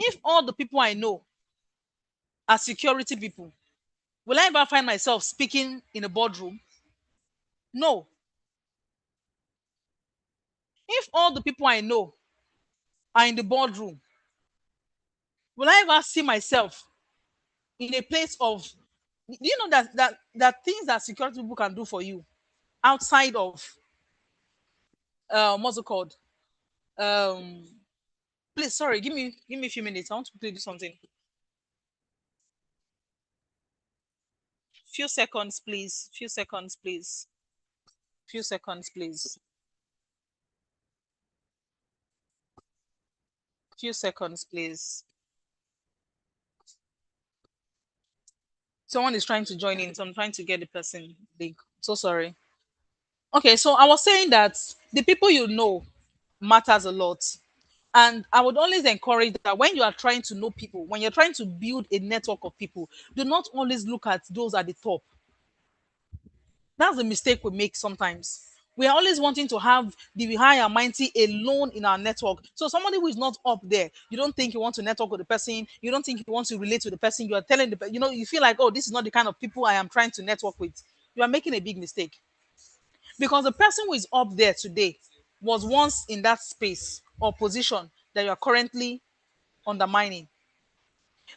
If all the people I know are security people, will I ever find myself speaking in a boardroom? No. If all the people I know are in the boardroom, will I ever see myself in a place of, do you know that things that security people can do for you outside of what's it called? Um Please, sorry, give me a few minutes. I want to quickly do something. Few seconds, please. Few seconds, please. Few seconds, please. Few seconds, please. Someone is trying to join in, so I'm trying to get the person link. So sorry. Okay, so I was saying that the people you know matters a lot. And I would always encourage that when you are trying to know people, when you're trying to build a network of people, do not always look at those at the top. That's the mistake we make sometimes. We are always wanting to have the high and mighty alone in our network. So somebody who is not up there, you don't think you want to network with the person. You don't think you want to relate to the person. You are telling you feel like, oh, this is not the kind of people I am trying to network with. You are making a big mistake because the person who is up there today was once in that space or position that you are currently undermining.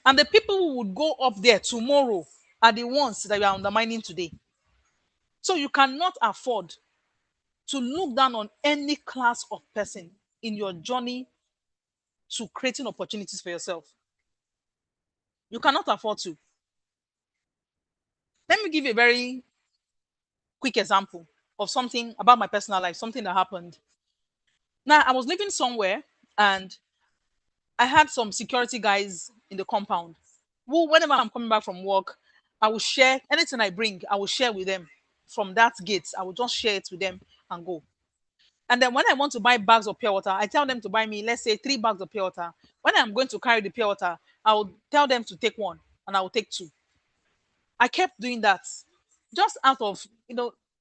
And the people who would go up there tomorrow are the ones that you are undermining today. So you cannot afford to look down on any class of person in your journey to creating opportunities for yourself. You cannot afford to. Let me give you a very quick example of something about my personal life, something that happened. Now, I was living somewhere and I had some security guys in the compound who, whenever I'm coming back from work, I will share anything I bring, I will share with them from that gate. I will just share it with them and go. And then when I want to buy bags of pure water, I tell them to buy me, let's say, 3 bags of pure water. When I'm going to carry the pure water, I will tell them to take one and I will take two. I kept doing that just out of,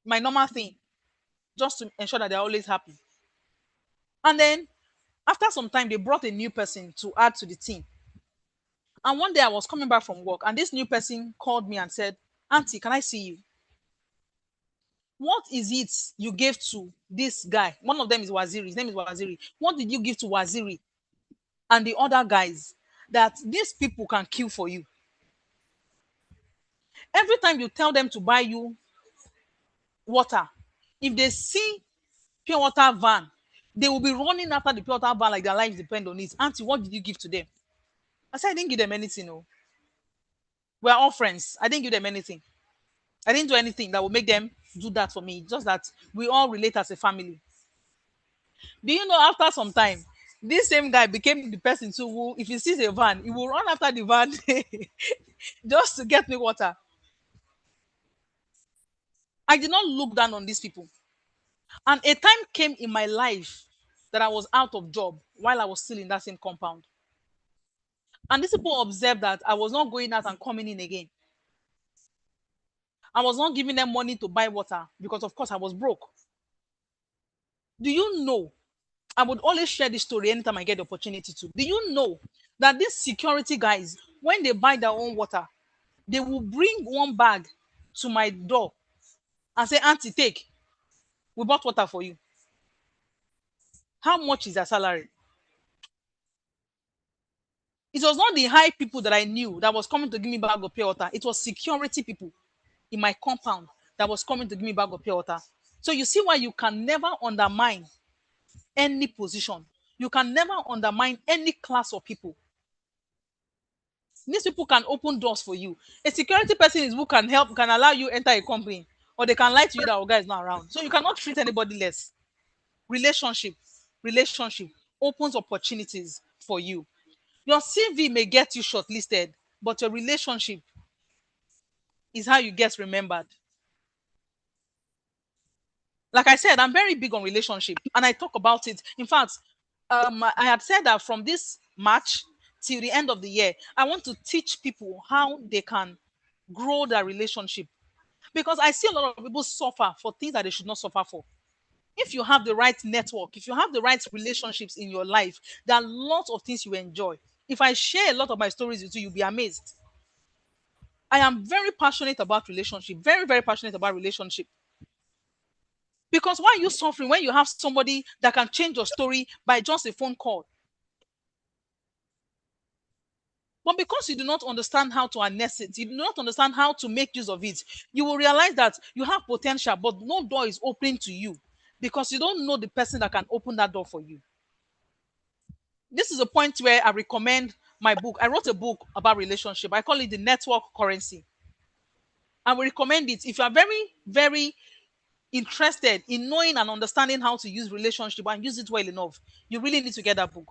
my normal thing, just to ensure that they're always happy. And then after some time, they brought a new person to add to the team. And one day I was coming back from work and this new person called me and said, Auntie, can I see you? What is it you gave to this guy? One of them is Waziri. His name is Waziri. What did you give to Waziri and the other guys that these people can kill for you? Every time you tell them to buy you water, if they see pure water van, they will be running after the pure water van like their lives depend on it. Auntie, what did you give to them? I said, I didn't give them anything. No. We're all friends. I didn't give them anything. I didn't do anything that would make them do that for me. Just that we all relate as a family. Do you know after some time, this same guy became the person too who, if he sees a van, he will run after the van just to get me water. I did not look down on these people. And a time came in my life that I was out of job while I was still in that same compound. And these people observed that I was not going out and coming in again. I was not giving them money to buy water because, of course, I was broke. Do you know? I would always share this story anytime I get the opportunity to. Do you know that these security guys, when they buy their own water, they will bring one bag to my door and say, Auntie, take. We bought water for you. How much is their salary? It was not the high people that I knew that was coming to give me bag of pure water. It was security people in my compound that was coming to give me bag of pure water. So you see why you can never undermine any position. You can never undermine any class of people. These people can open doors for you. A security person is who can help, can allow you enter a company, or they can lie to you that our guy is not around. So you cannot treat anybody less. Relationship, relationship opens opportunities for you. Your CV may get you shortlisted, but your relationship is how you get remembered. Like I said, I'm very big on relationship and I talk about it. In fact, I had said that from this March till the end of the year, I want to teach people how they can grow their relationship because I see a lot of people suffer for things that they should not suffer for. If you have the right network, if you have the right relationships in your life, there are lots of things you enjoy. If I share a lot of my stories with you, you'll be amazed. I am very passionate about relationship, very, very passionate about relationship. Because why are you suffering when you have somebody that can change your story by just a phone call? But because you do not understand how to harness it, you do not understand how to make use of it, you will realize that you have potential, but no door is opening to you because you don't know the person that can open that door for you. This is a point where I recommend my book. I wrote a book about relationship. I call it the network currency. I will recommend it if you are very, very interested in knowing and understanding how to use relationship and use it well enough. You really need to get that book.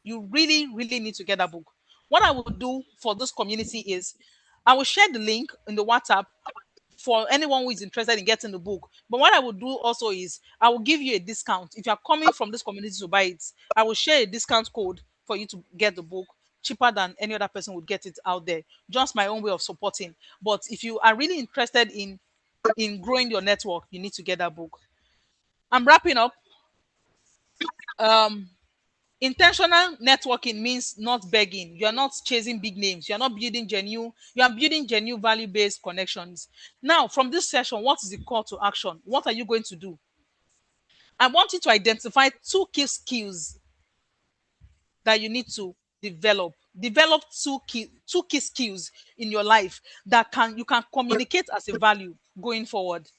You really, really need to get that book. What I will do for this community is I will share the link in the WhatsApp for anyone who is interested in getting the book. But what I will do also is I will give you a discount. If you are coming from this community to buy it, I will share a discount code for you to get the book cheaper than any other person would get it out there. Just my own way of supporting. But if you are really interested in growing your network, you need to get that book. I'm wrapping up. Um, Intentional networking means not begging. You are not chasing big names. You are not building genuine. You are building genuine value-based connections. Now, from this session, what is the call to action? What are you going to do? I want you to identify two key skills that you need to develop. Develop two key skills in your life that you can communicate as a value going forward.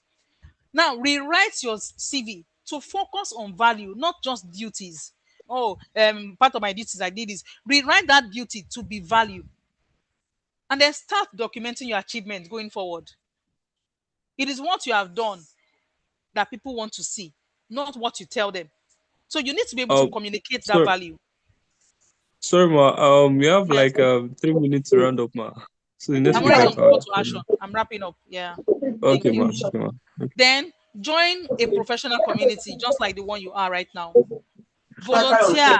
Now, rewrite your CV to focus on value, not just duties. Oh, part of my duties I did is rewrite that duty to be value, and then start documenting your achievements going forward. It is what you have done that people want to see, not what you tell them. So you need to be able to Um, communicate that sorry, value. sorry, ma. We have Yes, like 3 minutes to round up, ma. So the next I'm we already talk on the about. call to action. I'm wrapping up. Yeah, Okay, thank ma. you. Okay, ma. Then join a professional community, just like the one you are right now. Volunteer,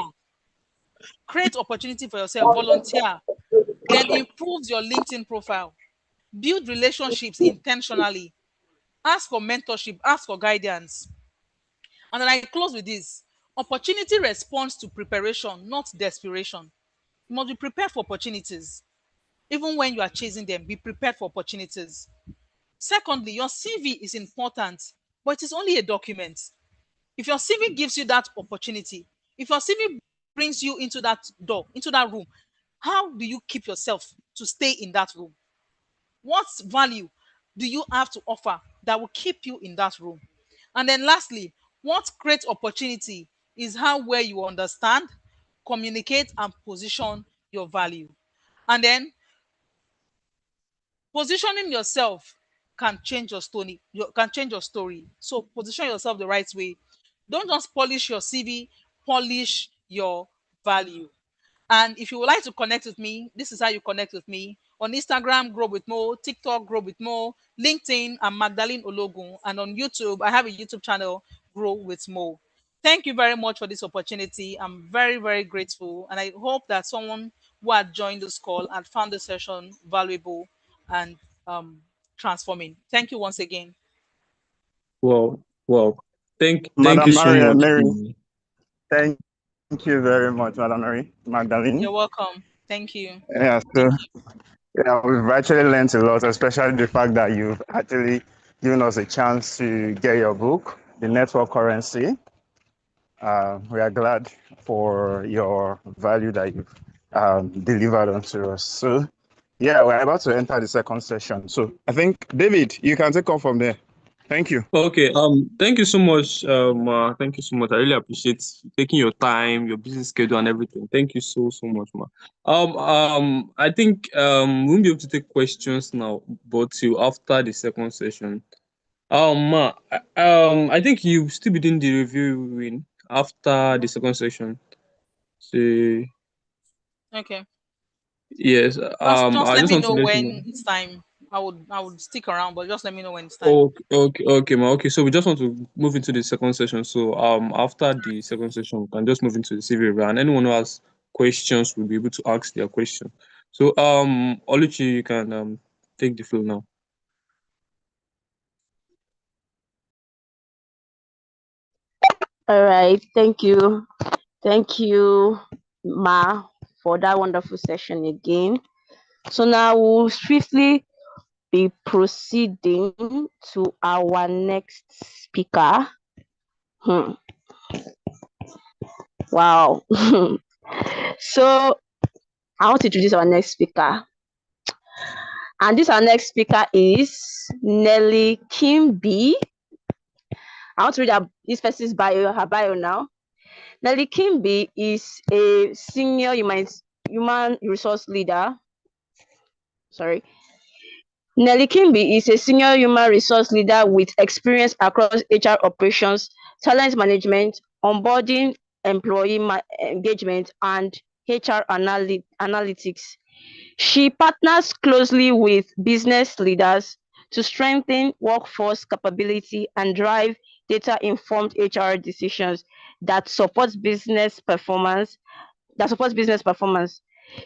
create opportunity for yourself, volunteer, then improve your LinkedIn profile, build relationships intentionally, ask for mentorship, ask for guidance. And then I close with this: opportunity responds to preparation, not desperation. You must be prepared for opportunities. Even when you are chasing them, be prepared for opportunities. Secondly, your CV is important, but it is only a document. If your CV gives you that opportunity, if your CV brings you into that door, into that room, how do you keep yourself to stay in that room? What value do you have to offer that will keep you in that room? And then lastly, what great opportunity is how well you understand, communicate, and position your value. And then positioning yourself can change your story. Can change your story. So position yourself the right way. Don't just polish your CV, polish your value. And if you would like to connect with me, this is how you connect with me. On Instagram, Grow with Mo, TikTok, Grow with Mo, LinkedIn, I'm Magdalene Ologun. And on YouTube, I have a YouTube channel, Grow with Mo. Thank you very much for this opportunity. I'm very, very grateful. And I hope that someone who had joined this call and found the session valuable and transforming. Thank you once again. Well, well. Thank you Madam so Mary, much. Mary, thank you very much, Madam Mary, Magdalene. You're welcome. Thank you. Yeah, so Thank you. yeah, we've actually learned a lot, especially the fact that you've actually given us a chance to get your book, The Network Currency. We are glad for your value that you've delivered onto us. So, yeah, we're about to enter the second session. So, I think, David, you can take off from there. Thank you. Okay. Thank you so much. Thank you so much. I really appreciate taking your time, your busy schedule, and everything. Thank you so much, ma. I think we won't be able to take questions now, but till after the second session. Ma, I think you still be doing the reviewing after the second session. So Okay. yes. Just I let just me want to know let you know. when it's time. I would stick around, but just let me know when it's time. Okay, ma. Okay, so we just want to move into the second session. So after the second session, we can just move into the CV review, and anyone who has questions will be able to ask their question. So Oluchi, you can take the floor now. All right. Thank you. Thank you, Ma, for that wonderful session again. So now we'll swiftly be proceeding to our next speaker. Wow. So I want to introduce our next speaker. And our next speaker is Nelly Kimbi. I want to read this person's bio, her bio now. Nelly Kimbi is a senior human resource leader. Nelly Kimbi is a senior human resource leader with experience across HR operations, talent management, onboarding, employee engagement, and HR analytics. She partners closely with business leaders to strengthen workforce capability and drive data-informed HR decisions that supports business performance.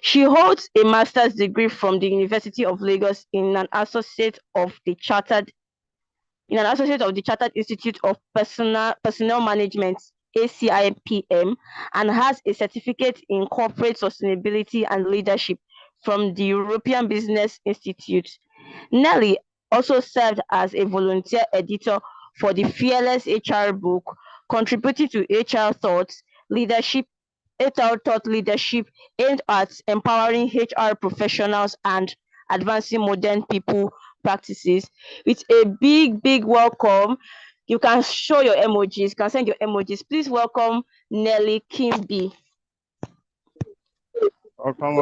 She holds a master's degree from the University of Lagos in an associate of the Chartered Institute of Personnel Management (ACIPM) and has a certificate in corporate sustainability and leadership from the European Business Institute. Nelly also served as a volunteer editor for the Fearless HR book, contributing to HR Thought Leadership aimed at empowering HR professionals and advancing modern people practices. With a big welcome. You can show your emojis, you can send your emojis. Please welcome Nelly Kimbi. Welcome.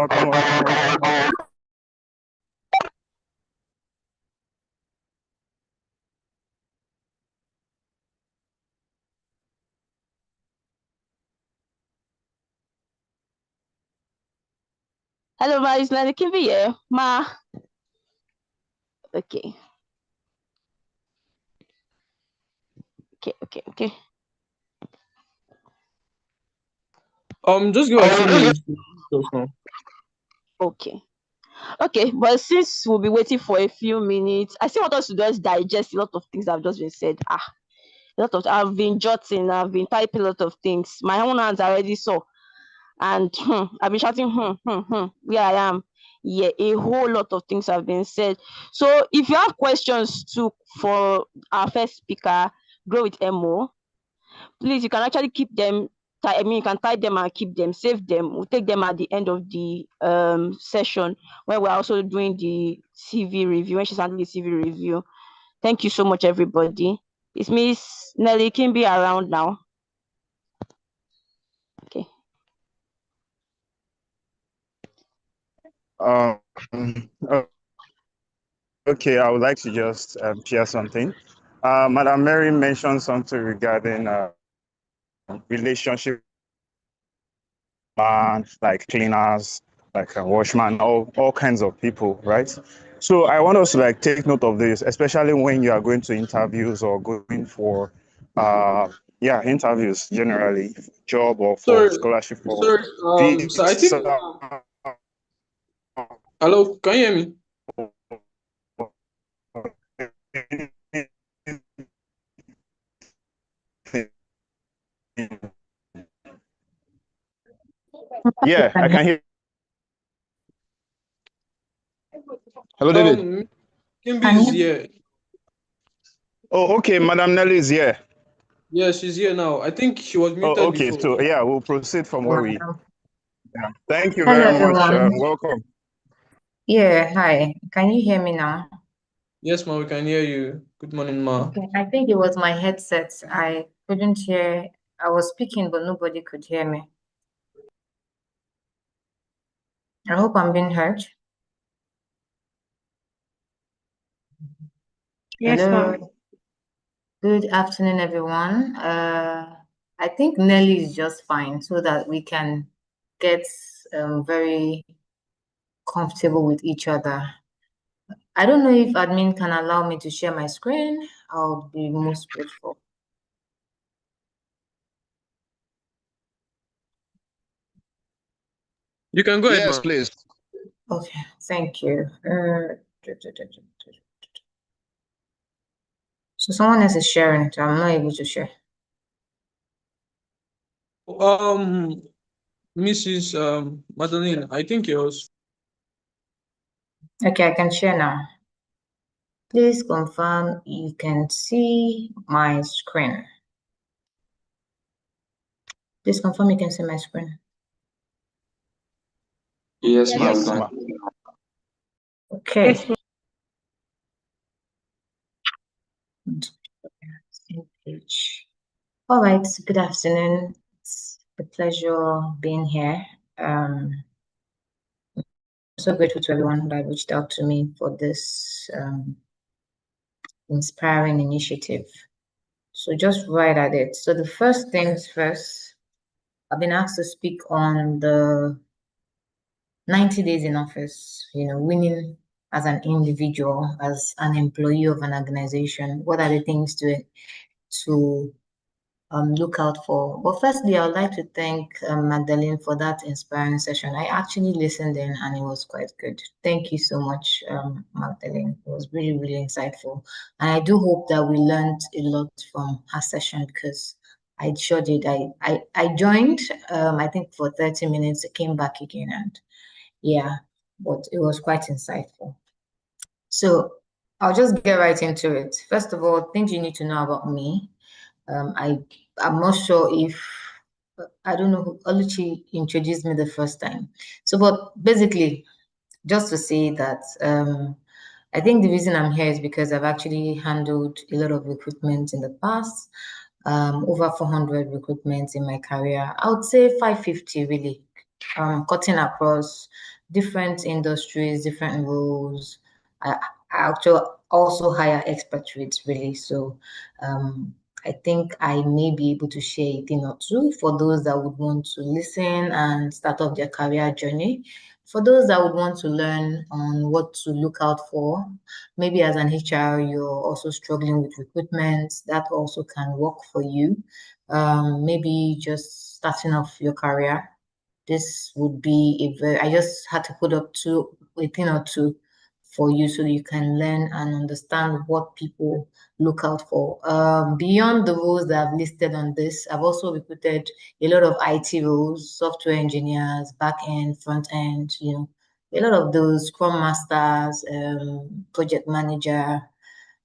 Hello, Ma. Is Nelly Kimbi here? Ma. Okay. Okay. Just give us a few minutes. Okay, but since we'll be waiting for a few minutes, I still want us to just digest a lot of things that have just been said. I've been jotting, I've been typing a lot of things. My own hands are already sore. And I've been shouting, where I am. Yeah, a whole lot of things have been said. So if you have questions too for our first speaker, Grow with Emo, please, you can actually keep them. You can type them and keep them, save them. We'll take them at the end of the session when we're also doing the CV review, when she's handling the CV review. Thank you so much, everybody. Is Miss Nelly Kimbi around now? Okay. Okay, I would like to just share something. Madam Mary mentioned something regarding relationship, like cleaners, like washman, all kinds of people, right? So I want us to like take note of this, especially when you are going to interviews or going for interviews generally, job or for scholarship for So I think hello, can you hear me? Yeah, I can hear. Hello, David. Kimbi is here. Oh, okay. Madam Nelly is here. Yeah, she's here now. I think she was muted okay, before. So yeah, we'll proceed from where we. Yeah. Thank you Hello, very much. everyone. Welcome. Yeah, hi. Can you hear me now? Yes, ma, we can hear you. Good morning, ma. Okay, I think it was my headset. I couldn't hear. I was speaking, but nobody could hear me. I hope I'm being heard. Yes, Hello. Good afternoon, everyone. I think Nelly is just fine so that we can get very comfortable with each other. I don't know if admin can allow me to share my screen. I'll be most grateful. You can go ahead, Yes, ma. please. Okay, thank you. So someone else is sharing, so I'm not able to share. Mrs. Madeline, I think yours. Okay, I can share now. Please confirm you can see my screen. Please confirm you can see my screen. Yes, Yes, ma'am. ma. Okay. Same page. All right, good afternoon. It's a pleasure being here. I'm so grateful to everyone that reached out to me for this inspiring initiative. So just right at it. So the first things first, I've been asked to speak on the 90 days in office, winning as an individual, as an employee of an organization. What are the things to look out for? But firstly, I would like to thank Magdalene for that inspiring session. I actually listened in and it was quite good. Thank you so much, Magdalene. It was really, really insightful. And I do hope that we learned a lot from her session because I sure did. I joined, I think for 30 minutes, I came back again and yeah, but it was quite insightful. So I'll just get right into it. First of all, things you need to know about me. I'm not sure if I don't know who Oluchi introduced me the first time. So, but basically, just to say that I think the reason I'm here is because I've actually handled a lot of recruitment in the past, over 400 recruitments in my career. I would say 550 really, cutting across different industries, different roles. I actually also hire expatriates really. So I think I may be able to share a thing or two for those that would want to listen and start off their career journey. For those that would want to learn on what to look out for, maybe as an HR, you're also struggling with recruitment, that also can work for you. Maybe just starting off your career. This would be I just had to put up a thing or two for you so you can learn and understand what people look out for. Beyond the roles that I've listed on this, I've also recruited a lot of IT roles, software engineers, back end, front end, a lot of those Scrum Masters, project manager.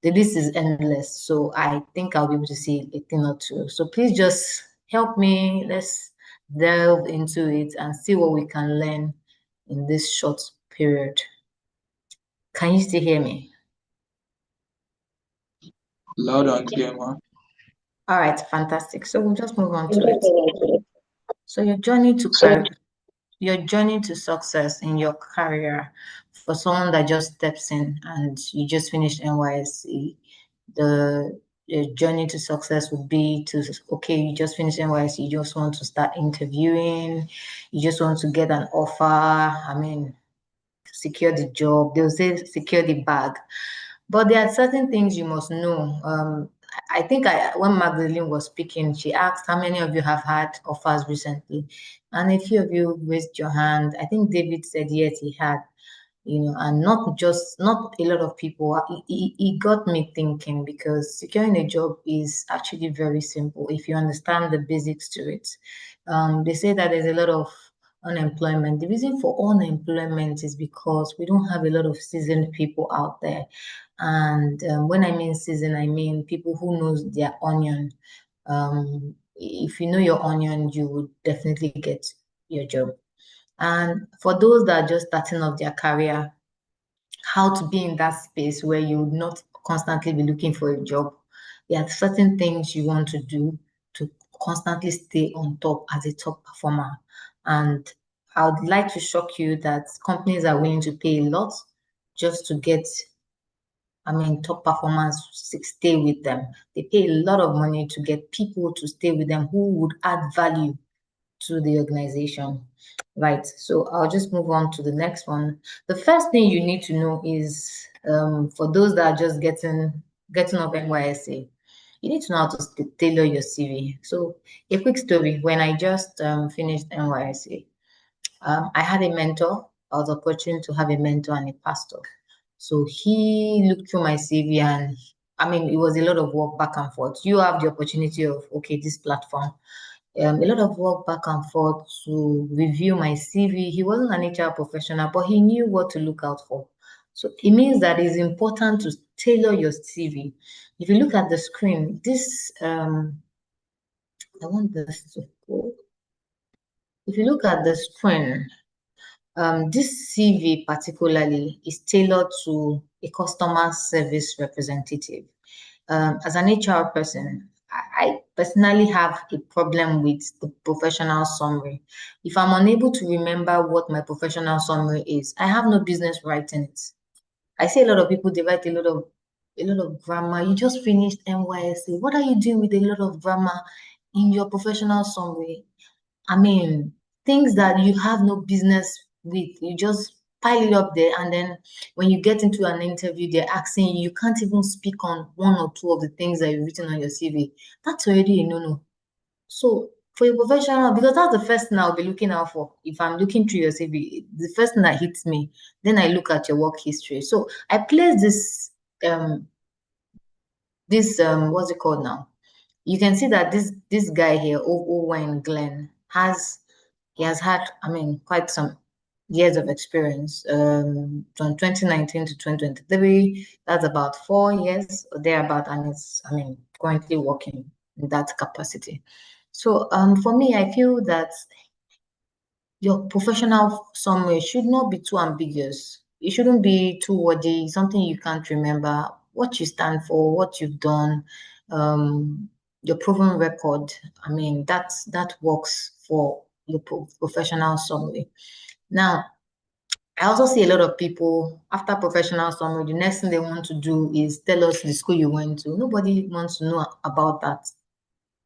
The list is endless. So I think I'll be able to see a thing or two. So please just help me. Let's delve into it and see what we can learn in this short period. Can you still hear me? Loud and clear, ma'am. All right, fantastic. So we'll just move on to it. So your journey to success in your career for someone that just steps in and you just finished NYSC, the journey to success would be okay, you just finished NYSC, you just want to start interviewing, you just want to get an offer, secure the job. They'll say secure the bag. But there are certain things you must know. I think when Magdalene was speaking, she asked how many of you have had offers recently, and a few of you raised your hand. I think David said yes, he had. And not a lot of people. It got me thinking because securing a job is actually very simple if you understand the basics to it. They say that there's a lot of unemployment. The reason for unemployment is because we don't have a lot of seasoned people out there. And when I mean seasoned, I mean people who knows their onion. If you know your onion, you would definitely get your job. And for those that are just starting off their career, how to be in that space where you would not constantly be looking for a job. There are certain things you want to do to constantly stay on top as a top performer. And I would like to shock you that companies are willing to pay a lot just to get, top performers stay with them. They pay a lot of money to get people to stay with them who would add value to the organization. Right. So I'll just move on to the next one. The first thing you need to know is for those that are just getting up NYSA, you need to know how to tailor your CV. So a quick story: when I just finished NYSA, I had a mentor. I was opportunity to have a mentor and a pastor. So he looked through my CV and it was a lot of work back and forth. You have the opportunity of, okay, this platform, a lot of work back and forth to review my CV. He wasn't an HR professional, but he knew what to look out for. So it means that it's important to tailor your CV. If you look at the screen, this I want this to go. If you look at the screen, this CV particularly is tailored to a customer service representative. As an HR person, I personally have a problem with the professional summary. If I'm unable to remember what my professional summary is, I have no business writing it. I see a lot of people, they write a lot of grammar. You just finished NYSC. What are you doing with a lot of grammar in your professional summary? I mean, things that you have no business with, you just pile it up there, and then when you get into an interview, they're asking you, you can't even speak on one or two of the things that you've written on your CV. That's already a no-no. So for a professional, because that's the first thing I'll be looking out for. If I'm looking through your CV, the first thing that hits me, then I look at your work history. So I place this what's it called now? You can see that this guy here, Owen Glenn, he has had, I mean, quite some years of experience. From 2019 to 2023, that's about 4 years or thereabout, and it's, I mean, currently working in that capacity. So for me, I feel that your professional summary should not be too ambiguous. It shouldn't be too wordy, something you can't remember, what you stand for, what you've done, your proven record. I mean, that works for your professional summary. Now, I also see a lot of people after professional summary, the next thing they want to do is tell us the school you went to. Nobody wants to know about that.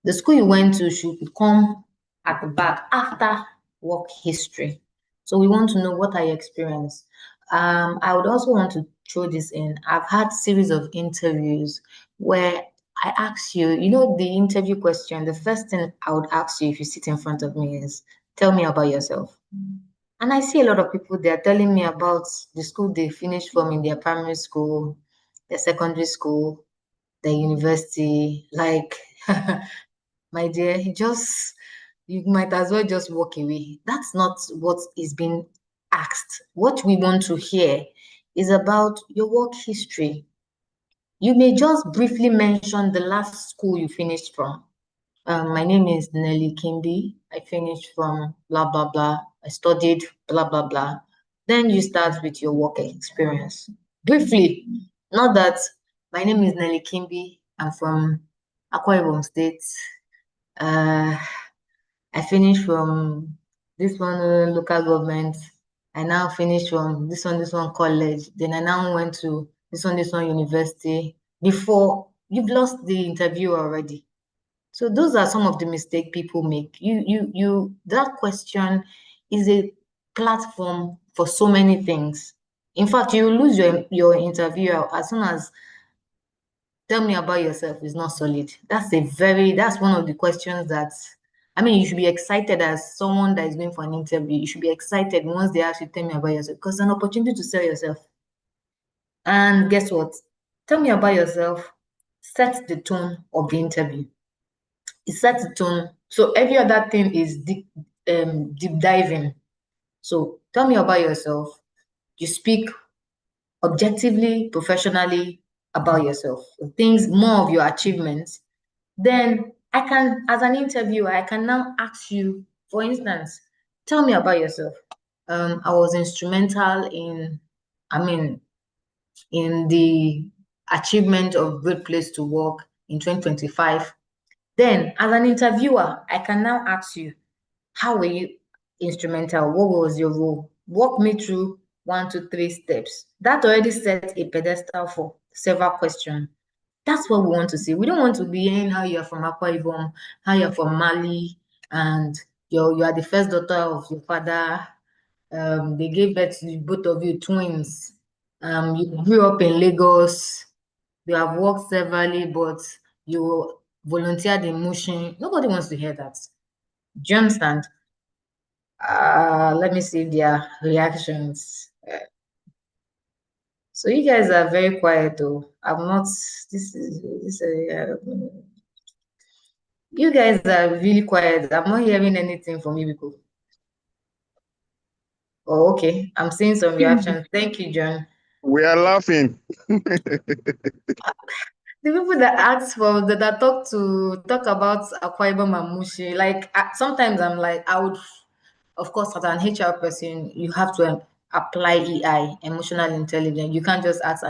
The school you went to should come at the back after work history. So we want to know what are your experience. I would also want to throw this in. I've had series of interviews where I ask you, you know, the interview question, the first thing I would ask you if you sit in front of me is, tell me about yourself. And I see a lot of people, they're telling me about the school they finished from in their primary school, their secondary school, their university. Like, my dear, you might as well just walk away. That's not what is being asked. What we want to hear is about your work history. You may just briefly mention the last school you finished from. My name is Nelly Kimby. I finished from blah, blah, blah. I studied blah, blah, blah. Then you start with your work experience. Briefly, not that my name is Nelly Kimby. I'm from Akwa Ibom State. I finished from this one local government. I now finished from this one college. Then I now went to this one university. Before you've lost the interview already. So those are some of the mistakes people make. That question is a platform for so many things. In fact, you lose your interview as soon as tell me about yourself is not solid. That's one of the questions that, I mean, you should be excited as someone that is going for an interview. You should be excited once they ask you, tell me about yourself, because it's an opportunity to sell yourself. And guess what? Tell me about yourself, set the tone of the interview. It sets the tone. So every other thing is deep diving. So tell me about yourself. You speak objectively, professionally about yourself, things, more of your achievements. Then I can, as an interviewer, I can now ask you, for instance, tell me about yourself. I was instrumental in, I mean, in the achievement of Great Place to Work in 2025. Then, as an interviewer, I can now ask you, how were you instrumental? What was your role? Walk me through 1, 2, 3 steps. That already set a pedestal for several questions. That's what we want to see. We don't want to be hearing how you're from Akwa Ibom, how you're from Mali, and you are the first daughter of your father. They gave birth to both of you twins. You grew up in Lagos. You have worked severally, but you volunteered in Mushin. Nobody wants to hear that. Do you understand? Let me see their reactions. So you guys are very quiet though. I'm not, this is You guys are really quiet. I'm not hearing anything from you people. Oh, okay. I'm seeing some reactions. Thank you, John. We are laughing. The people that ask for that talk about Akwa Ibom and Mushi, like sometimes I'm like, I would, of course, as an HR person, you have to apply EI, emotional intelligence. You can't just ask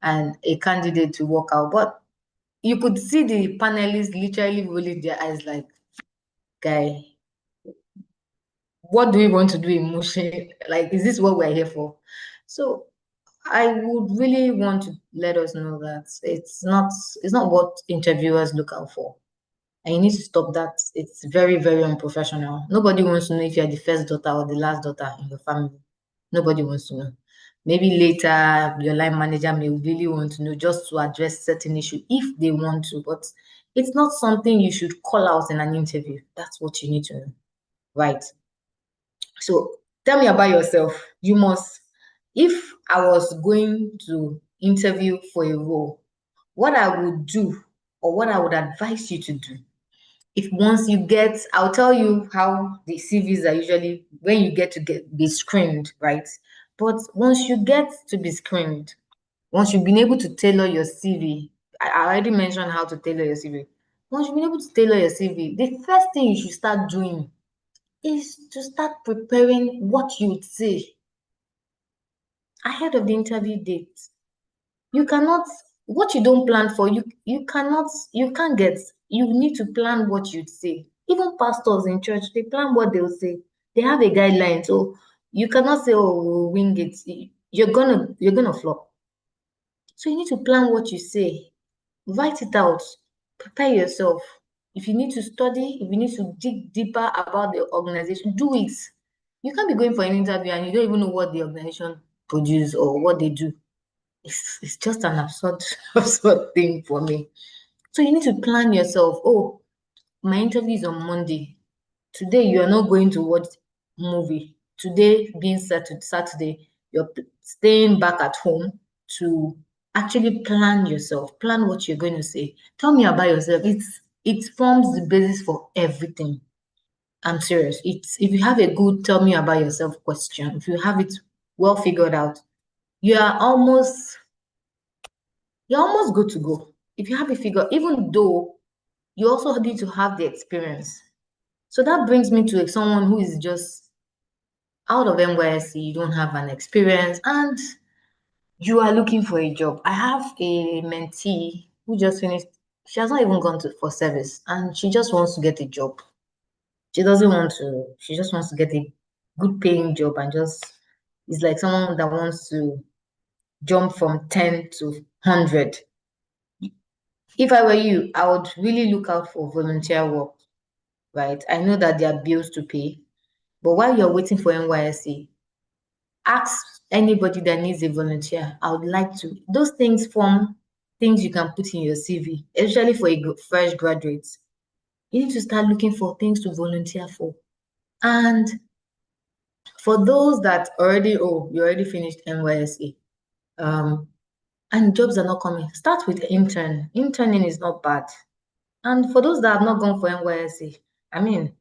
and a candidate to walk out. But you could see the panelists literally rolling their eyes like, guy, what do we want to do in Mushi? Like, is this what we're here for? So I would really want to let us know that it's not what interviewers look out for. And you need to stop that. It's very, very unprofessional. Nobody wants to know if you're the first daughter or the last daughter in your family. Nobody wants to know. Maybe later your line manager may really want to know just to address certain issue if they want to, but it's not something you should call out in an interview. That's what you need to know. Right. So tell me about yourself. You must, if I was going to interview for a role, what I would do or what I would advise you to do, if once you get, I'll tell you how the CVs are usually when you get to be screened, right? But once you get to be screened, once you've been able to tailor your CV, I already mentioned how to tailor your CV. Once you've been able to tailor your CV, the first thing you should start doing is to start preparing what you would say ahead of the interview date. You cannot, what you don't plan for, you can't get. You need to plan what you'd say. Even pastors in church, they plan what they'll say. They have a guideline. So you cannot say, oh, we'll wing it. You're gonna flop. So you need to plan what you say. Write it out. Prepare yourself. If you need to study, if you need to dig deeper about the organization, do it. You can't be going for an interview and you don't even know what the organization produce or what they do. It's just an absurd absurd thing for me. So you need to plan yourself. Oh, my interview is on Monday. Today you are not going to watch movie. Today being Saturday, you're staying back at home to actually plan yourself. Plan what you're going to say. Tell me about yourself. It forms the basis for everything. I'm serious. It's if you have a good tell me about yourself question, if you have it well figured out, you are almost you're almost good to go. If you have a figure, even though you also need to have the experience. So that brings me to someone who is just out of NYSC, you don't have an experience, and you are looking for a job. I have a mentee who just finished, she has not even gone for service, and she just wants to get a job. She doesn't want to, she just wants to get a good paying job and just, it's like someone that wants to jump from 10 to 100. If I were you, I would really look out for volunteer work, right? I know that there are bills to pay, but while you're waiting for NYSC, ask anybody that needs a volunteer. I would like to. Those things form things you can put in your CV, especially for a fresh graduate. You need to start looking for things to volunteer for. And for those that already, oh, you already finished NYSC, and jobs are not coming, start with intern. Interning is not bad. And for those that have not gone for NYSC, I mean,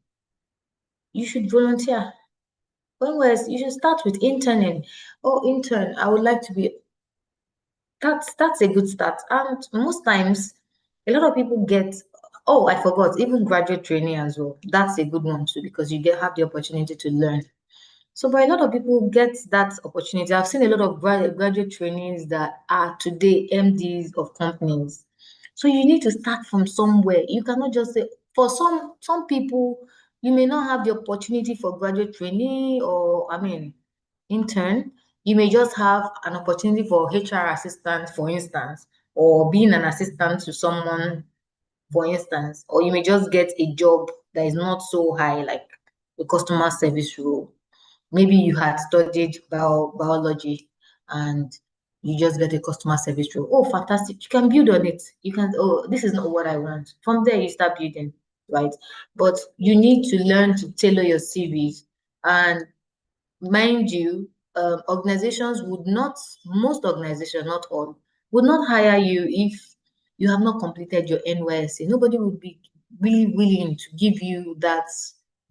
you should volunteer. NYSC, you should start with interning. Oh, intern, I would like to be. That's a good start. And most times, a lot of people get. Oh, I forgot. Even graduate training as well. That's a good one too because you have the opportunity to learn. So, but a lot of people get that opportunity. I've seen a lot of graduate trainees that are today MDs of companies. So you need to start from somewhere. You cannot just say, for some people, you may not have the opportunity for graduate trainee or, I mean, intern. You may just have an opportunity for HR assistant, for instance, or being an assistant to someone, for instance, or you may just get a job that is not so high, like a customer service role. Maybe you had studied biology and you just get a customer service role. Oh, fantastic. You can build on it. You can, oh, this is not what I want. From there, you start building, right? But you need to learn to tailor your CVs. And mind you, organizations would not, most organizations, not all, would not hire you if you have not completed your NYSC. Nobody would be really willing to give you that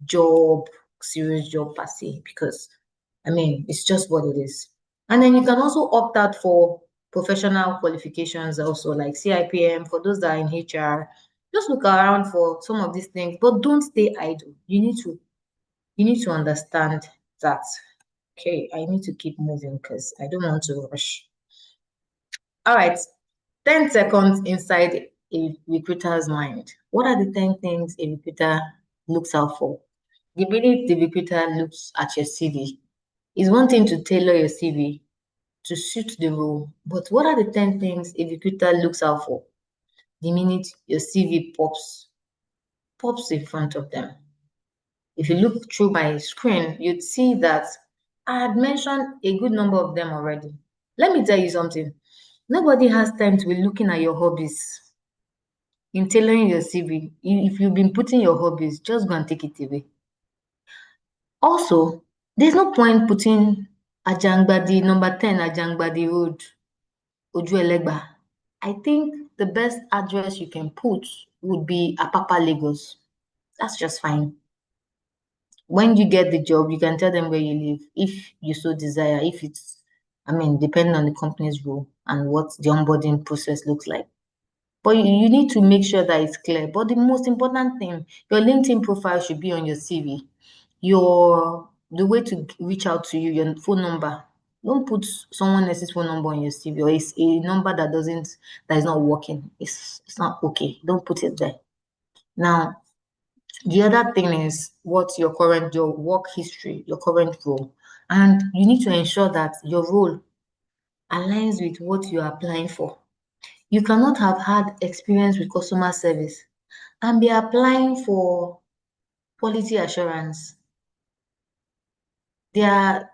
job, serious job per se, because I mean, it's just what it is. And then you can also opt out for professional qualifications also, like CIPM for those that are in HR. Just look around for some of these things, but don't stay idle. You need to understand that, okay, I need to keep moving because I don't want to rush. All right, 10 seconds inside a recruiter's mind. What are the 10 things a recruiter looks out for? The minute the recruiter looks at your CV, it's one thing to tailor your CV to suit the role, but what are the 10 things a recruiter looks out for the minute your CV pops in front of them? If you look through my screen, you'd see that I had mentioned a good number of them already. Let me tell you something. Nobody has time to be looking at your hobbies in tailoring your CV. If you've been putting your hobbies, just go and take it away. Also, there's no point putting Ajangbadi, number 10, Ajangbadi Road, Ojuelegba. I think the best address you can put would be Apapa, Lagos. That's just fine. When you get the job, you can tell them where you live if you so desire, if it's, I mean, depending on the company's rule and what the onboarding process looks like. But you need to make sure that it's clear. But the most important thing, your LinkedIn profile should be on your CV. The way to reach out to you, your phone number. Don't put someone else's phone number on your CV, or it's a number that is not working. It's not okay. Don't put it there. Now, the other thing is what's your work history, your current role. And you need to ensure that your role aligns with what you're applying for. You cannot have had experience with customer service and be applying for quality assurance. Their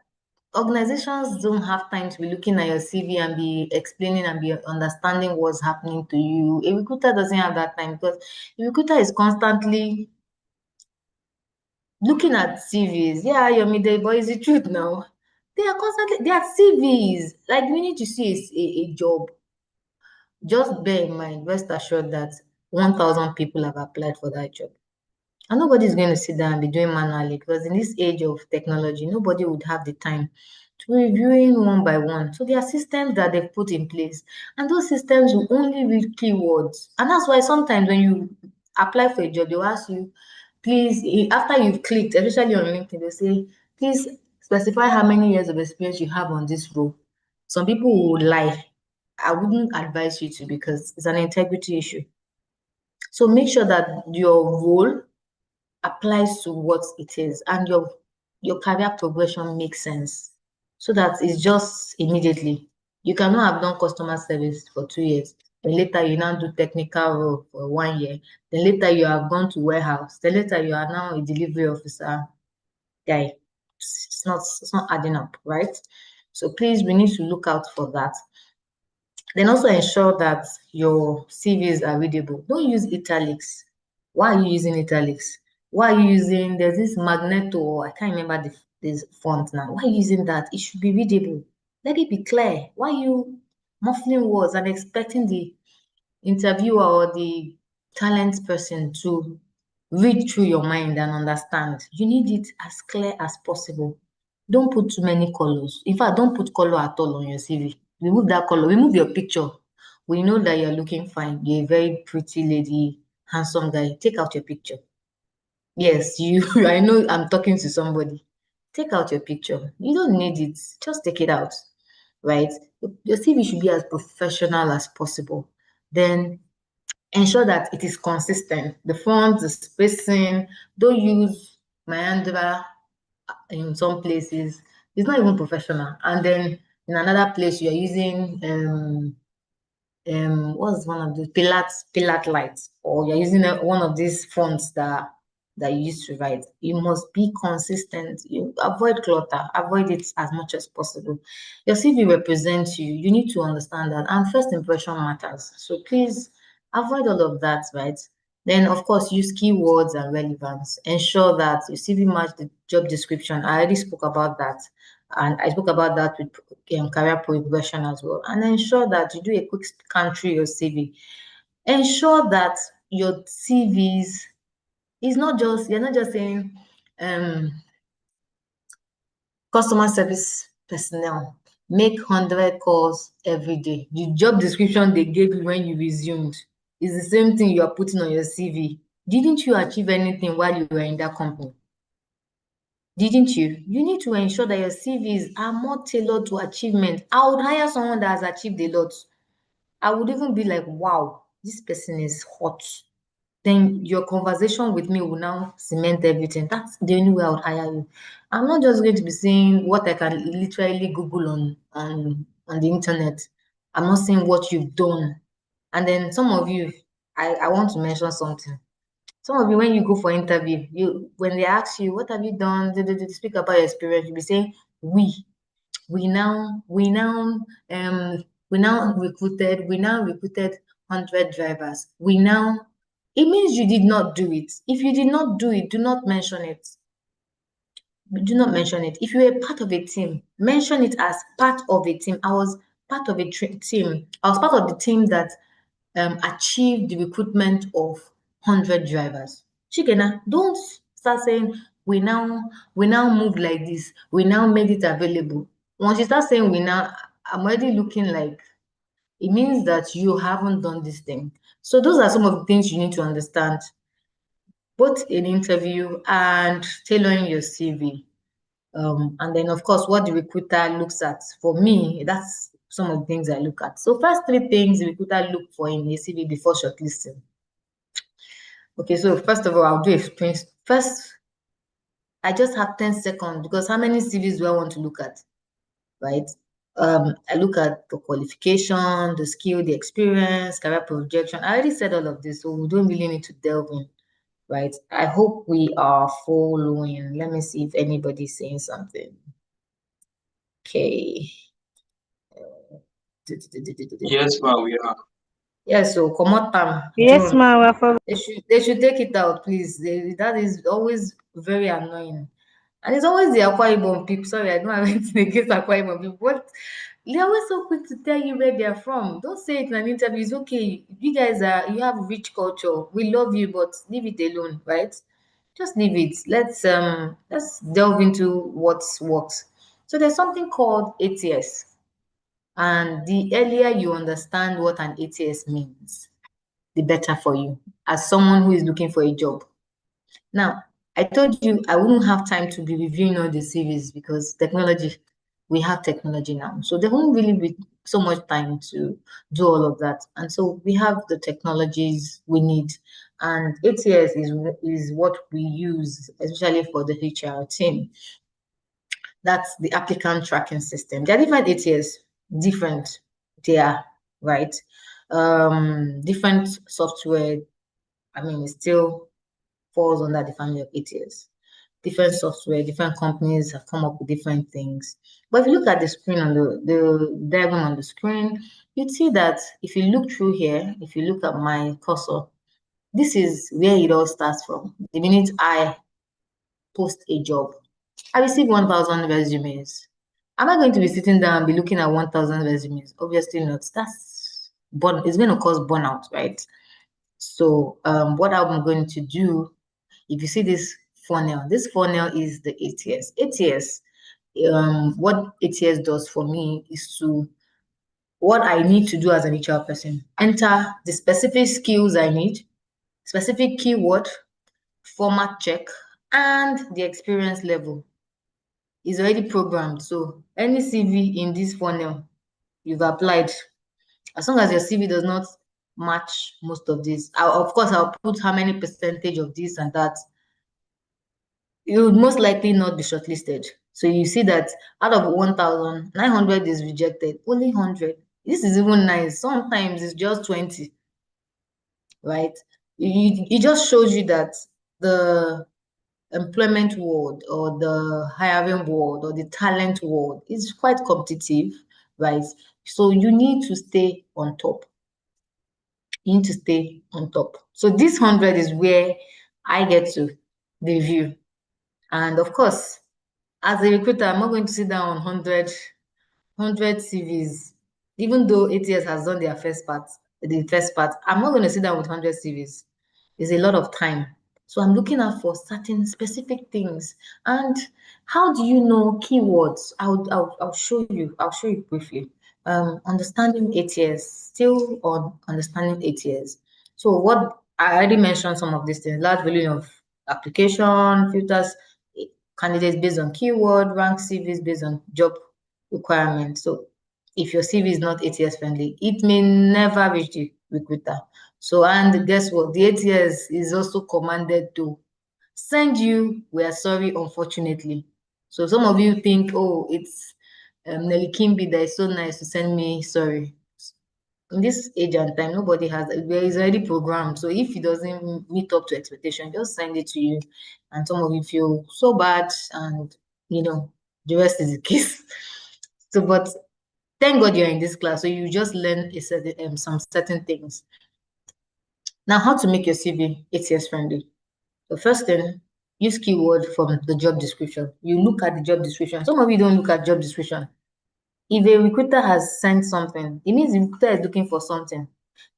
organizations don't have time to be looking at your CV and be explaining and be understanding what's happening to you. A recruiter doesn't have that time because a recruiter is constantly looking at CVs. Yeah, you're middle, but it's the truth now. They are CVs. Like, we need to see a job. Just bear in mind, rest assured that 1,000 people have applied for that job. And nobody's going to sit down and be doing manually, because in this age of technology, nobody would have the time to be reviewing one by one. So there are systems that they've put in place, and those systems will only read keywords. And that's why sometimes when you apply for a job, they'll ask you, please, after you've clicked, especially on LinkedIn, they'll say, please specify how many years of experience you have on this role. Some people would lie. I wouldn't advise you to, because it's an integrity issue. So make sure that your role applies to what it is, and your career progression makes sense, so that it's just immediately. You cannot have done customer service for 2 years, then later you now do technical role for 1 year, then later you have gone to warehouse, then later you are now a delivery officer. Guy, it's not adding up, right? So please, we need to look out for that. Then also ensure that your CVs are readable. Don't use italics. Why are you using italics? Why are you using, there's this Magneto, I can't remember this font now. Why are you using that? It should be readable. Let it be clear. Why are you muffling words and expecting the interviewer or the talent person to read through your mind and understand? You need it as clear as possible. Don't put too many colors. In fact, don't put color at all on your CV. Remove that color. Remove your picture. We know that you're looking fine. You're a very pretty lady, handsome guy. Take out your picture. Yes, I know I'm talking to somebody. Take out your picture. You don't need it. Just take it out, right? Your CV should be as professional as possible. Then ensure that it is consistent. The font, the spacing. Don't use Meandra in some places. It's not even professional. And then in another place, you're using what's one of the Pilat lights, or you're using one of these fonts that you used to write. You must be consistent. You avoid clutter, avoid it as much as possible. Your CV represents you. You need to understand that, and first impression matters. So please avoid all of that, right? Then, of course, use keywords and relevance. Ensure that your CV match the job description. I already spoke about that. And I spoke about that with career progression as well. And ensure that you do a quick scan through your CV. Ensure that your CVs is not just, you're not just saying customer service personnel, make 100 calls every day. The job description they gave you when you resumed is the same thing you are putting on your CV. Didn't you achieve anything while you were in that company? Didn't you? You need to ensure that your CVs are more tailored to achievement. I would hire someone that has achieved a lot. I would even be like, wow, this person is hot. Then your conversation with me will now cement everything. That's the only way I would hire you. I'm not just going to be saying what I can literally Google on the internet. I'm not saying what you've done. And then some of you, I want to mention something. Some of you, when you go for interview, when they ask you, what have you done? They speak about your experience, you'll be saying, we now recruited 100 drivers. It means you did not do it. If you did not do it, do not mention it. Do not mention it. If you were part of a team, mention it as part of a team. I was part of a team. I was part of the team that achieved the recruitment of 100 drivers. Chikena, don't start saying we now moved like this. We now made it available. Once you start saying we now, I'm already looking like it means that you haven't done this thing. So those are some of the things you need to understand, both in interview and tailoring your CV. And then of course what the recruiter looks at. For me, that's some of the things I look at. So first three things the recruiter look for in a CV before shortlisting. Okay, so first of all, I'll do experience. First, I just have 10 seconds because how many CVs do I want to look at, right? I look at the qualification, the skill, the experience, career projection. I already said all of this, so we don't really need to delve in, right? I hope we are following. Let me see if anybody's saying something. Okay. Yes, ma'am, we are. Yes, so come on, Yes, June. ma'am, we're following. They should take it out, please. That is always very annoying. And it's always the Akwa Ibom people. Sorry, I don't have anything against Akwa Ibom people, but they're always so quick to tell you where they're from. Don't say it in an interview. It's okay. You guys you have rich culture. We love you, but leave it alone, right? Just leave it. Let's delve into what's works. So there's something called ATS. And the earlier you understand what an ATS means, the better for you as someone who is looking for a job. Now, I told you I wouldn't have time to be reviewing all the CVs because we have technology now. So there won't really be so much time to do all of that. And so we have the technologies we need. And ATS is what we use, especially for the HR team. That's the applicant tracking system. There are different ATS, different they are, right? Different software, I mean, it still falls under the family of ATS. Different software, different companies have come up with different things. But if you look at the screen on the diagram on the screen, you'd see that if you look through here, if you look at my cursor, this is where it all starts from. The minute I post a job, I receive 1,000 resumes. Am I going to be sitting down and be looking at 1,000 resumes? Obviously not. It's going to cause burnout, right? So what I'm going to do, if you see this funnel is the ATS. ATS, what ATS does for me is what I need to do as an HR person. Enter the specific skills I need, specific keyword, format check, and the experience level is already programmed. So any CV in this funnel you've applied, as long as your CV does not match most of this, of course, I'll put how many percentage of this and that. You would most likely not be shortlisted. So you see that out of 1,900 is rejected, only 100. This is even nice. Sometimes it's just 20, right? It just shows you that the employment world or the hiring world or the talent world is quite competitive, right? So you need to stay on top. You need to stay on top. So this 100 is where I get to review. And of course, as a recruiter, I'm not going to sit down on 100 CVs. Even though ATS has done the first part, I'm not going to sit down with 100 CVs. It's a lot of time. So I'm looking out for certain specific things. And how do you know keywords? I'll show you. I'll show you briefly. Understanding ATS, still on understanding ATS. So what I already mentioned some of these things, large volume of application, filters, candidates based on keyword, rank CVs based on job requirements. So if your CV is not ATS friendly, it may never reach the recruiter. So, and guess what? The ATS is also commanded to send you, we are sorry, unfortunately. So some of you think, oh, it's Nelly Kimbi that is so nice to send me sorry. In this age and time, nobody has, there is already programmed. So if it doesn't meet up to expectation, just send it to you. And some of you feel so bad, and the rest is the case. So, but thank God you're in this class. So you just learn some certain things. Now, how to make your CV ATS friendly? The first thing, use keyword from the job description. You look at the job description. Some of you don't look at job description. If a recruiter has sent something, it means the recruiter is looking for something.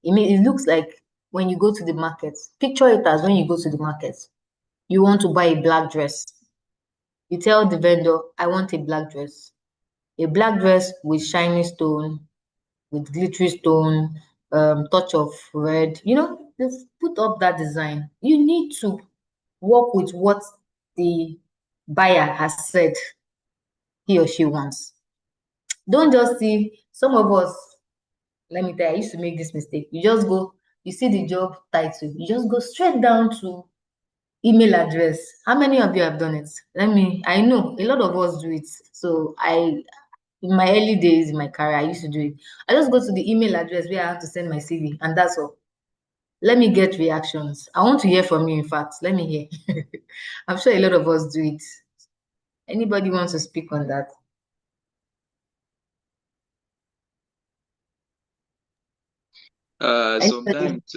It looks like when you go to the market. Picture it as when you go to the market. You want to buy a black dress. You tell the vendor, I want a black dress. A black dress with shiny stone, with glittery stone, touch of red. Just put up that design. You need to work with what the buyer has said he or she wants. Don't just see some of us. Let me tell you, I used to make this mistake. You just go, you see the job title, you just go straight down to email address. How many of you have done it? I know a lot of us do it. So in my early days in my career, I used to do it. I just go to the email address where I have to send my CV, and that's all. Let me get reactions. I want to hear from you, in fact. Let me hear. I'm sure a lot of us do it. Anybody wants to speak on that? Anybody? Sometimes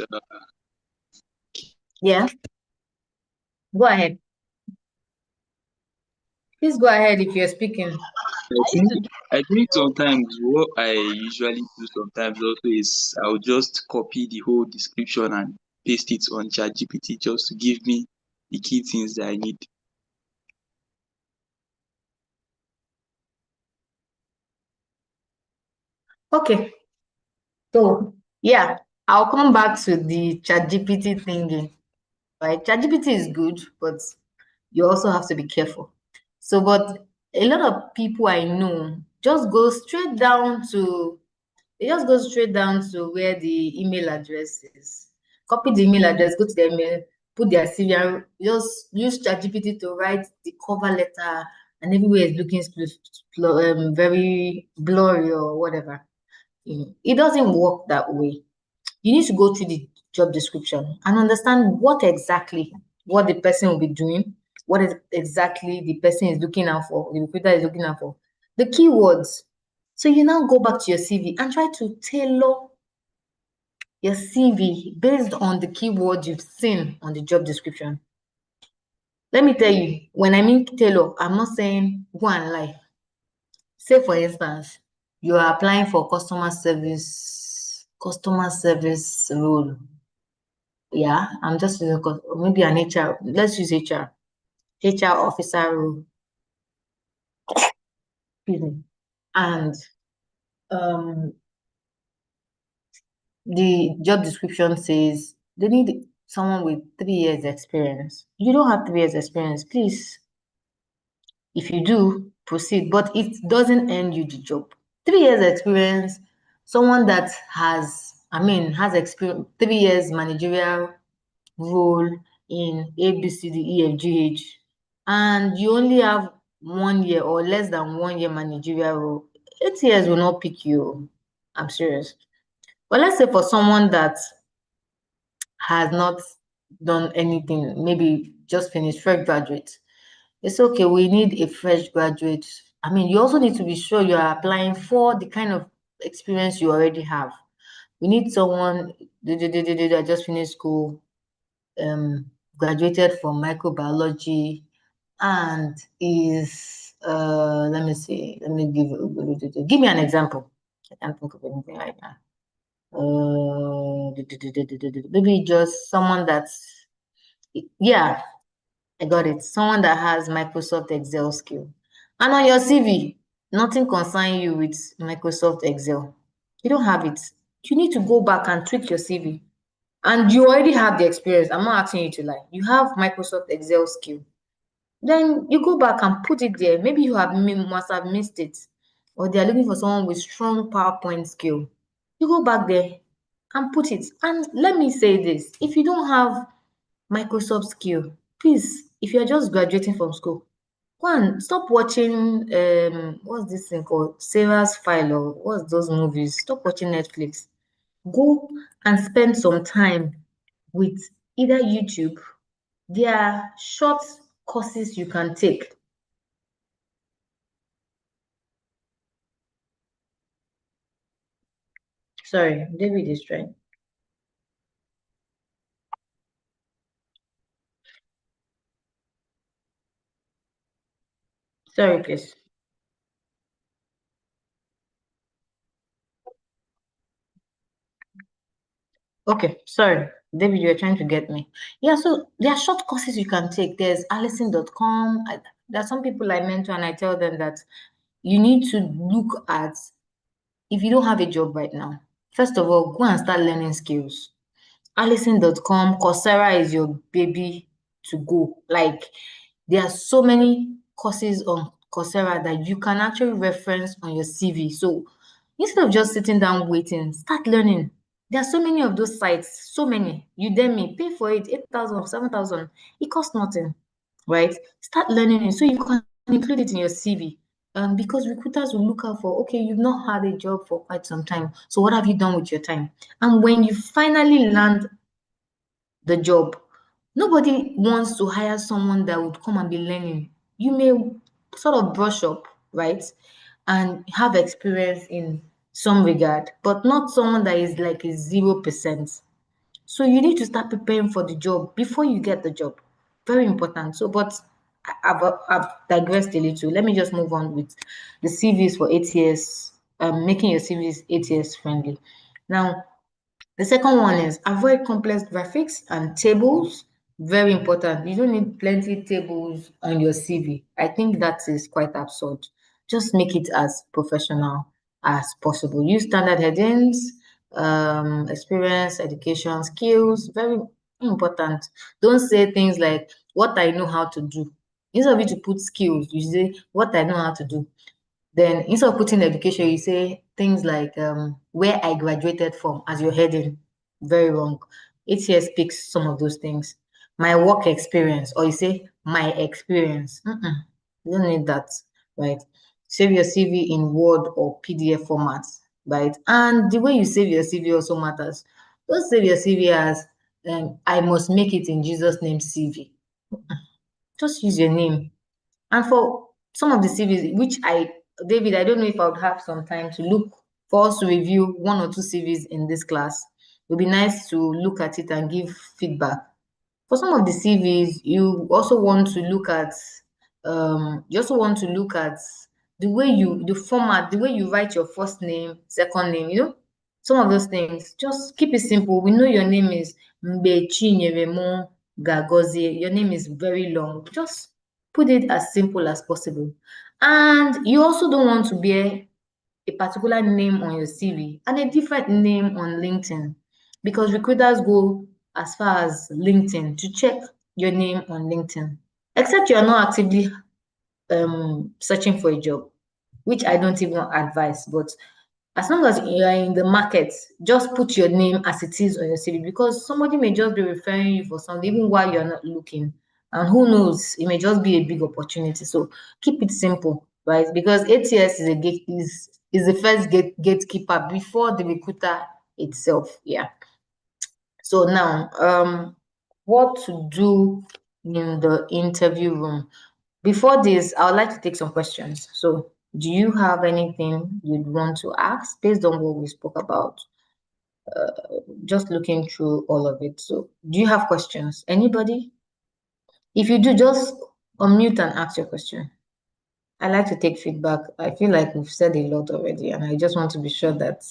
Yeah. Go ahead. Please go ahead if you're speaking. I I used think to do I think so. sometimes what I usually do sometimes also is I'll just copy the whole description and paste it on ChatGPT just to give me the key things that I need. Okay. So yeah, I'll come back to the ChatGPT thingy. Right? ChatGPT is good, but you also have to be careful. So, but a lot of people I know just go straight down to they just go straight down to where the email address is. Copy the email address, go to the email, put their CV, and just use ChatGPT to write the cover letter, and everywhere is looking very blurry or whatever. It doesn't work that way. You need to go through the job description and understand what the person will be doing, what is exactly the person is looking out for, the recruiter is looking out for, the keywords. So you now go back to your CV and try to tailor your CV based on the keywords you've seen on the job description. Let me tell you, when I mean tailor, I'm not saying go and lie. Say, for instance, you are applying for customer service role. Yeah, I'm just using maybe an HR. Let's use HR officer role. Excuse me. And the job description says they need someone with 3 years experience. You don't have 3 years experience, please. If you do, proceed, but it doesn't end you the job. 3 years experience, someone that has experience, 3 years managerial role in A, B, C, D, E, F, G, H, and you only have 1 year or less than 1 year managerial role, 8 years will not pick you. I'm serious. But let's say for someone that has not done anything, maybe just finished, fresh graduate, it's okay. We need a fresh graduate. You also need to be sure you are applying for the kind of experience you already have. We need someone that just finished school, graduated from microbiology, and is let me see. Let me give me an example. I can't think of anything right now. Maybe just someone that's, yeah, I got it. Someone that has Microsoft Excel skill. And on your CV, nothing concern you with Microsoft Excel. You don't have it. You need to go back and tweak your CV. And you already have the experience. I'm not asking you to lie. You have Microsoft Excel skill. Then you go back and put it there. Maybe you must have missed it, or they are looking for someone with strong PowerPoint skill. You go back there and put it. And let me say this: if you don't have Microsoft skill, please, if you're just graduating from school, go and stop watching what's this thing called? Sarah's File, or what's those movies? Stop watching Netflix. Go and spend some time with either YouTube. There are short courses you can take. Sorry, David is trying. Sorry, please. Okay, sorry. David, you're trying to get me. Yeah, so there are short courses you can take. There's Allison.com. There are some people I mentor and I tell them that you need to look at, if you don't have a job right now, first of all, go and start learning skills. Allison.com, Coursera is your baby to go. Like, there are so many courses on Coursera that you can actually reference on your CV. So instead of just sitting down waiting, start learning. There are so many of those sites, so many. Udemy, pay for it, 8,000 or 7,000. It costs nothing, right? Start learning it so you can include it in your CV. Because recruiters will look out for, okay, you've not had a job for quite some time. So what have you done with your time? And when you finally land the job, nobody wants to hire someone that would come and be learning. You may sort of brush up, right? And have experience in some regard, but not someone that is like a 0%. So you need to start preparing for the job before you get the job. Very important. So, but I've digressed a little. Let me just move on with the CVs for ATS, making your CVs ATS friendly. Now, the second one is avoid complex graphics and tables. Very important. You don't need plenty tables on your CV. I think that is quite absurd. Just make it as professional as possible. Use standard headings, experience, education, skills. Very important. Don't say things like what I know how to do. Instead of you to put skills, you say what I know how to do. Then instead of putting education, you say things like where I graduated from as your heading. Very wrong. ATS speaks some of those things. My work experience, or you say my experience. You don't need that, right? Save your CV in Word or PDF format, right? And the way you save your CV also matters. Don't save your CV as I must make it in Jesus' name CV. Just use your name. And for some of the CVs, David, I don't know if I would have some time to look for us to review one or two CVs in this class. It would be nice to look at it and give feedback. For some of the CVs, you also want to look at the format, the way you write your first name, second name, some of those things. Just keep it simple. We know your name is Mbe Chinyeremo Gagozie. Your name is very long. Just put it as simple as possible. And you also don't want to bear a particular name on your CV and a different name on LinkedIn, because recruiters go as far as LinkedIn to check your name on LinkedIn, except you are not actively searching for a job, which I don't even advise. But as long as you are in the market, just put your name as it is on your CV, because somebody may just be referring you for something even while you're not looking. And who knows, it may just be a big opportunity. So keep it simple, right? Because ATS is the first gatekeeper before the recruiter itself. Yeah. So now, what to do in the interview room? Before this, I would like to take some questions. So, do you have anything you'd want to ask based on what we spoke about? Just looking through all of it. So, do you have questions? Anybody? If you do, just unmute and ask your question. I like to take feedback. I feel like we've said a lot already, and I just want to be sure that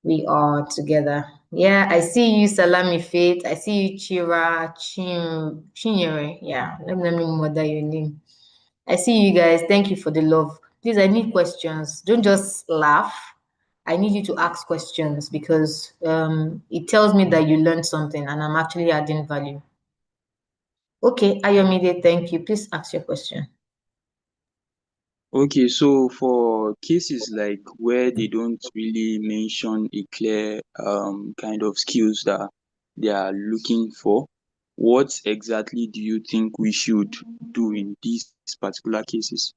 We are together. Yeah, I see you, Salami Faith. I see you, Chinyere. Yeah, let me murder your name. I see you guys. Thank you for the love. Please, I need questions. Don't just laugh. I need you to ask questions because it tells me that you learned something and I'm actually adding value. Okay, Ayomide, thank you. Please ask your question. Okay, so for cases like where they don't really mention a clear kind of skills that they are looking for, what exactly do you think we should do in these particular cases?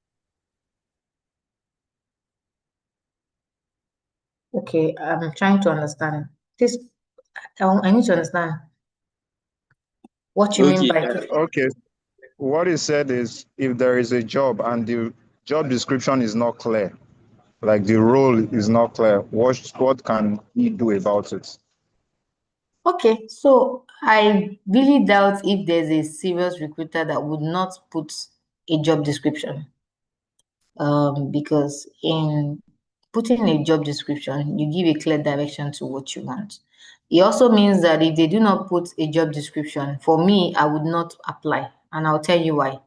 Okay, I'm trying to understand. This I need to understand what you mean Okay, by Okay. What he said is if there is a job and the job description is not clear, like the role is not clear, what can he do about it? Okay, so I really doubt if there's a serious recruiter that would not put a job description. Because in putting a job description, you give a clear direction to what you want. It also means that if they do not put a job description, for me, I would not apply, and I'll tell you why.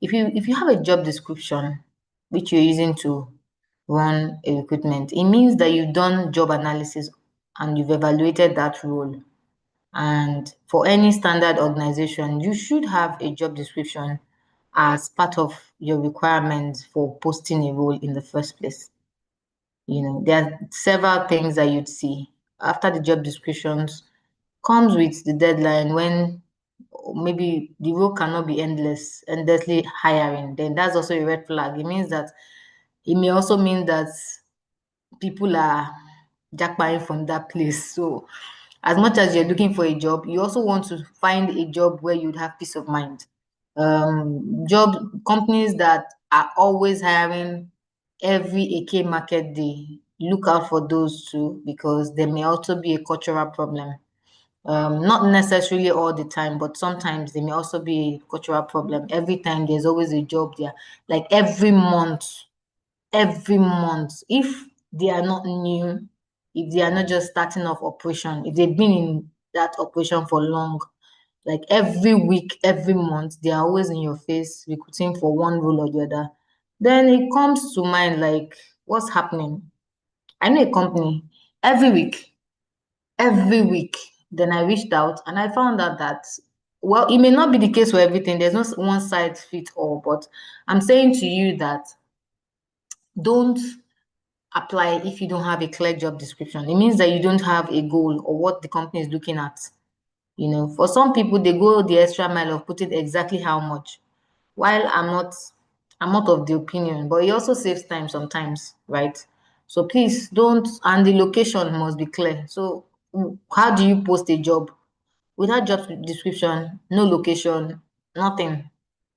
If you have a job description which you're using to run a recruitment, it means that you've done job analysis and you've evaluated that role. And for any standard organization, you should have a job description as part of your requirements for posting a role in the first place. You know, there are several things that you'd see after the job descriptions comes with the deadline when maybe the role cannot be endlessly hiring. Then that's also a red flag. It means that it may also mean that people are jackpying from that place. So as much as you're looking for a job, you also want to find a job where you'd have peace of mind. Job companies that are always hiring every AK market day, look out for those too, because there may also be a cultural problem. Not necessarily all the time, but sometimes there may also be a cultural problem. Every time there's always a job there, like every month, if they are not new, if they are not just starting off operation, if they've been in that operation for long, like every week, every month, they are always in your face recruiting for one role or the other, then it comes to mind like, what's happening? I know a company every week. Then I reached out and I found out that, well, it may not be the case for everything. There's no one size fit all, but I'm saying to you that don't apply if you don't have a clear job description. It means that you don't have a goal or what the company is looking at. You know, for some people, they go the extra mile of putting exactly how much. While I'm not of the opinion, but it also saves time sometimes, right? So please don't, and the location must be clear. So how do you post a job? Without job description, no location, nothing,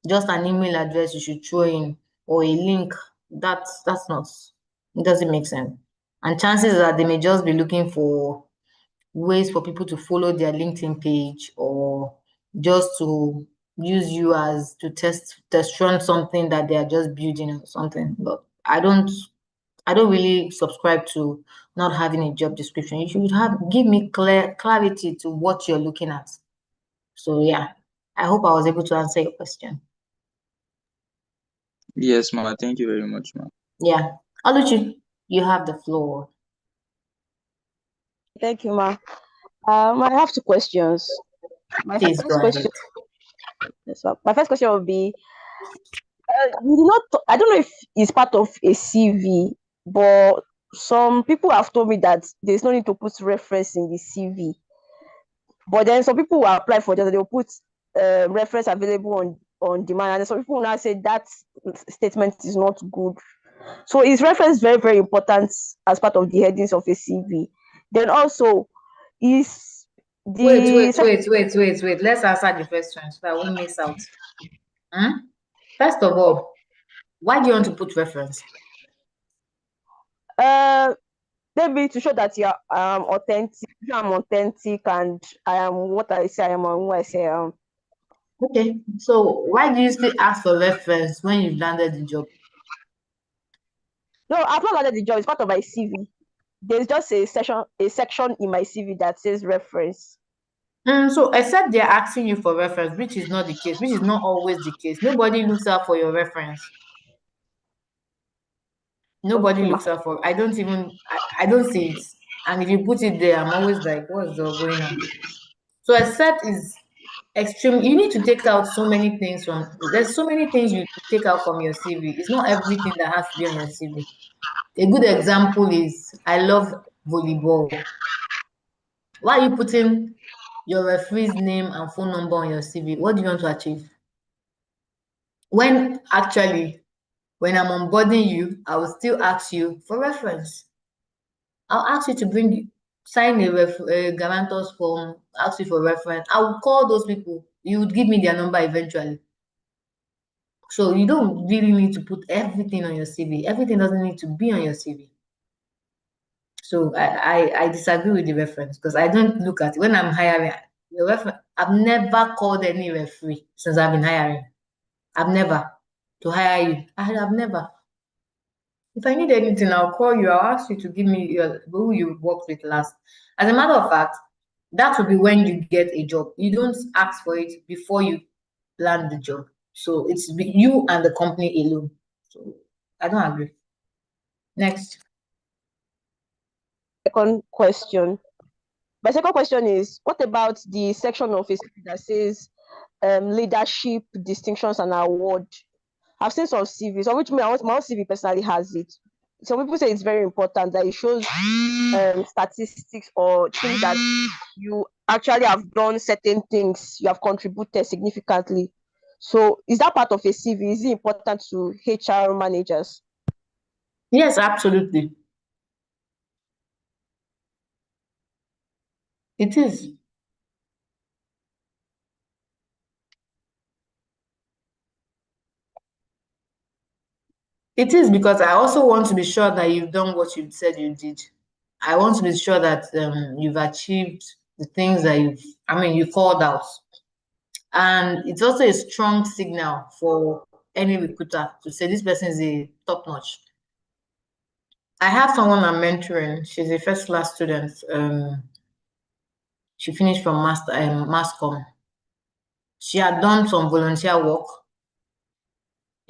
just an email address you should throw in or a link. That's not, it doesn't make sense. And chances are they may just be looking for ways for people to follow their LinkedIn page or just to use you as to test run something that they are just building or something. But I don't really subscribe to not having a job description. You should give me clarity to what you're looking at. So yeah, I hope I was able to answer your question. Yes, ma. Thank you very much, ma. Yeah. Oluchi, you have the floor. Thank you, ma. I have two questions. My Please first go ahead. question, yes, ma'am. My first question would be, you did not. I don't know if it's part of a CV, but some people have told me that there's no need to put reference in the CV. But then some people will apply for that, they'll put reference available on demand, and then some people will now say that statement is not good. So is reference very, very important as part of the headings of a CV? Then also, is Wait, the wait, second, wait, wait, wait, wait. Let's answer the first one so that I won't miss out. First of all, why do you want to put reference? uh maybe to show that you are authentic, I'm authentic, and I am what I say I am and who I say I am. Okay, so why do you still ask for reference when you've landed the job? No, I've not landed the job, it's part of my CV. there's just a section in my CV that says reference. So except they're asking you for reference, which is not the case, which is not always the case. Nobody looks out for your reference. Nobody Okay, ma. looks out for. I don't even. I don't see it. And if you put it there, I'm always like, what's going on? So except is extreme. You need to take out so many things from. There's so many things you take out from your CV. It's not everything that has to be on your CV. A good example is I love volleyball. Why are you putting your referee's name and phone number on your CV? What do you want to achieve? When actually, when I'm onboarding you, I will still ask you for reference. I'll ask you to sign a guarantor's form, ask you for reference. I will call those people. You would give me their number eventually. So you don't really need to put everything on your CV. Everything doesn't need to be on your CV. So I disagree with the reference because I don't look at it. When I'm hiring the reference. I've never called any referee since I've been hiring. I've never to hire you. I've never. If I need anything, I'll call you. I'll ask you to give me who you worked with last. As a matter of fact, that will be when you get a job. You don't ask for it before you land the job. So it's you and the company alone. So I don't agree. Next. Second question. My second question is, what about the section of a CV that says leadership distinctions and award? I've seen some CVs, of which my own CV personally has it. Some people say it's very important that it shows statistics or things that you actually have done certain things, you have contributed significantly. So is that part of a CV? Is it important to HR managers? Yes, absolutely. It is. It is because I also want to be sure that you've done what you said you did. I want to be sure that you've achieved the things that you called out. And it's also a strong signal for any recruiter to say this person is a top notch. I have someone I'm mentoring. She's a first class student. She finished from mass comm. She had done some volunteer work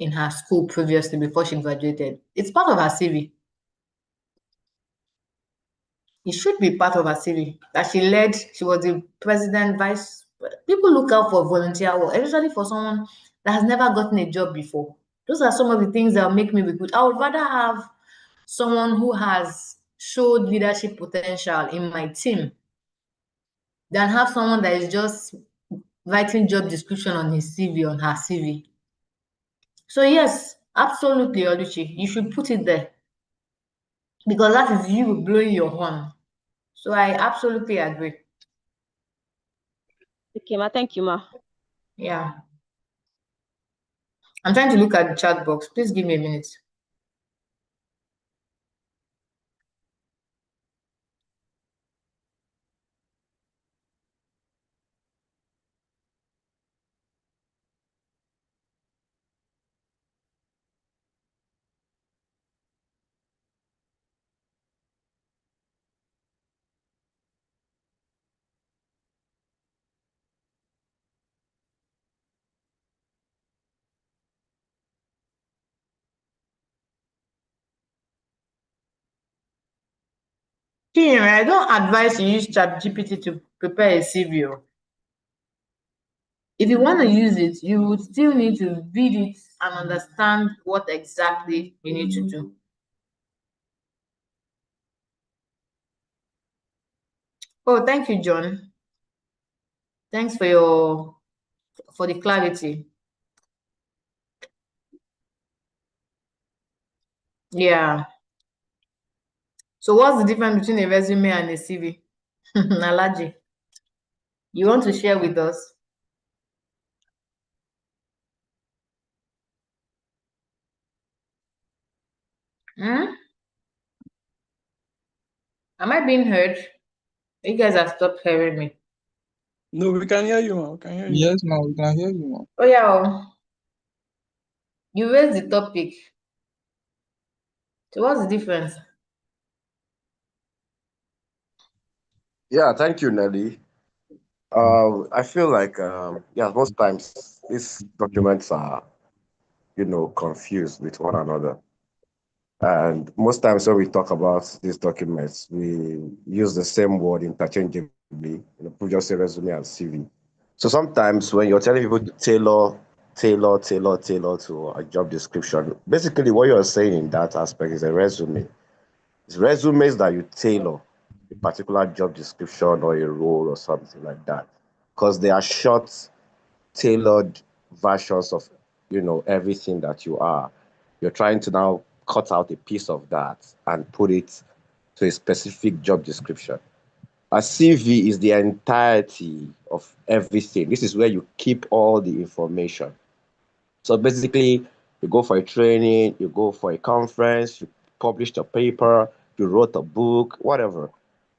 in her school previously before she graduated. It's part of her CV. It should be part of her CV that she was the president, vice. People look out for volunteer work, especially for someone that has never gotten a job before. Those are some of the things that make me recruit. I would rather have someone who has showed leadership potential in my team than have someone that is just writing job description on his CV, on her CV. So yes, absolutely, Oluchi, you should put it there because that is you blowing your horn. So I absolutely agree. Okay, ma. Thank you, ma. Yeah. I'm trying to look at the chat box. Please give me a minute. I don't advise you use ChatGPT to prepare a CV. If you want to use it, you would still need to read it and understand what exactly you need to do. Oh, thank you, John. Thanks for the clarity. Yeah. So what's the difference between a resume and a CV? Alaji, you want to share with us? Hmm? Am I being heard? You guys have stopped hearing me. No, we can hear you, man. We can hear you. Yes, ma'am, we can hear you, ma'am. Oh yeah, you raised the topic. So what's the difference? Yeah, thank you, Nelly. I feel like, yeah, most times these documents are, confused with one another. And most times when we talk about these documents, we use the same word interchangeably, we just say resume and CV. So sometimes when you're telling people to tailor to a job description, basically what you're saying in that aspect is a resume. It's resumes that you tailor a particular job description or a role or something like that, because they are short, tailored versions of everything that you are. You're trying to now cut out a piece of that and put it to a specific job description. A CV is the entirety of everything. This is where you keep all the information. So basically, you go for a training, you go for a conference, you published a paper, you wrote a book, whatever.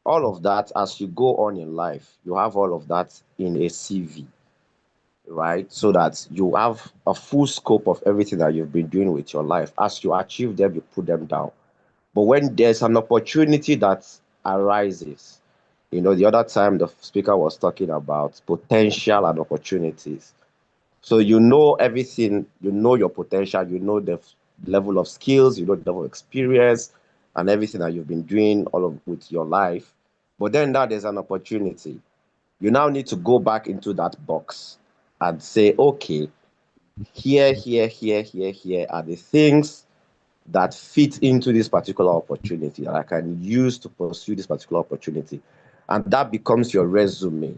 All of that, as you go on in life, you have all of that in a CV, right? So that you have a full scope of everything that you've been doing with your life. As you achieve them, you put them down. But when there's an opportunity that arises, the other time the speaker was talking about potential and opportunities. So you know everything, you know your potential, you know the level of skills, you know the level of experience and everything that you've been doing all of with your life. But then now there's an opportunity. You now need to go back into that box and say, okay, here are the things that fit into this particular opportunity that I can use to pursue this particular opportunity. And that becomes your resume,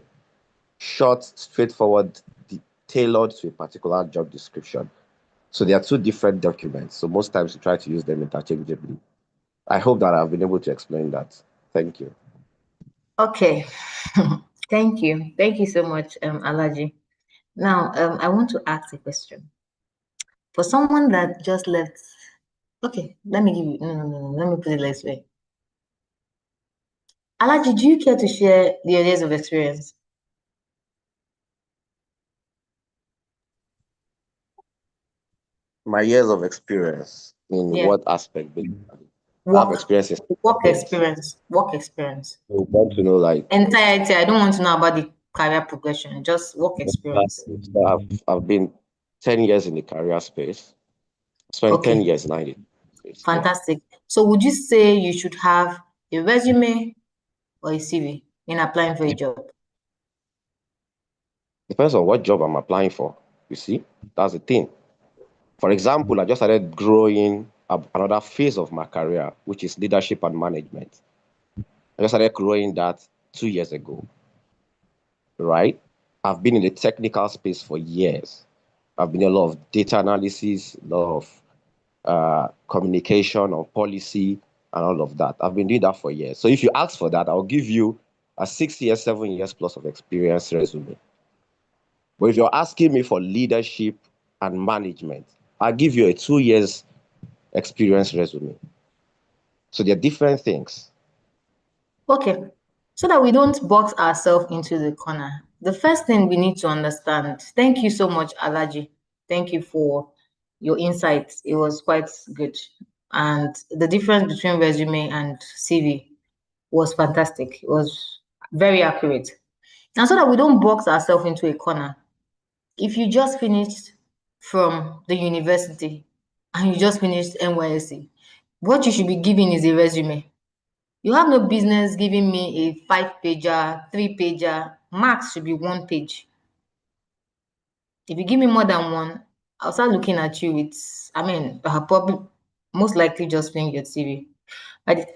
short, straightforward, tailored to a particular job description. So there are two different documents. So most times we try to use them interchangeably. I hope that I've been able to explain that. Thank you. Okay. Thank you. Thank you so much, Alaji. Now, I want to ask a question. For someone that just left, okay, let me give you, no, let me put it this way. Alaji, do you care to share your years of experience? My years of experience in Yeah, what aspect? Basically? I have work, experience in work things. experience, work experience. You want to know, like, Entirety. I don't want to know about the career progression, just work experience. I've been 10 years in the career space. Spent 10 Okay, years in IT space. Yeah. fantastic. So would you say you should have a resume or a CV in applying for a job? Depends on what job I'm applying for. You see, that's the thing. For example, I just started growing another phase of my career, which is leadership and management. I just started growing that 2 years ago, right? I've been in the technical space for years. I've been in a lot of data analysis, a lot of communication or policy and all of that. I've been doing that for years. So if you ask for that, I'll give you a 6 years, 7 years plus of experience resume. But if you're asking me for leadership and management, I'll give you a 2 years experience resume. So they're different things. Okay, so that we don't box ourselves into the corner. The first thing we need to understand, thank you so much, Alaji. Thank you for your insights. It was quite good. And the difference between resume and CV was fantastic. It was very accurate. And so that we don't box ourselves into a corner, if you just finished from the university and you just finished NYSC, what you should be giving is a resume. You have no business giving me a 5-pager, 3-pager. Max should be 1 page. If you give me more than one, I'll start looking at you with, I'll probably most likely just bring your CV. By the,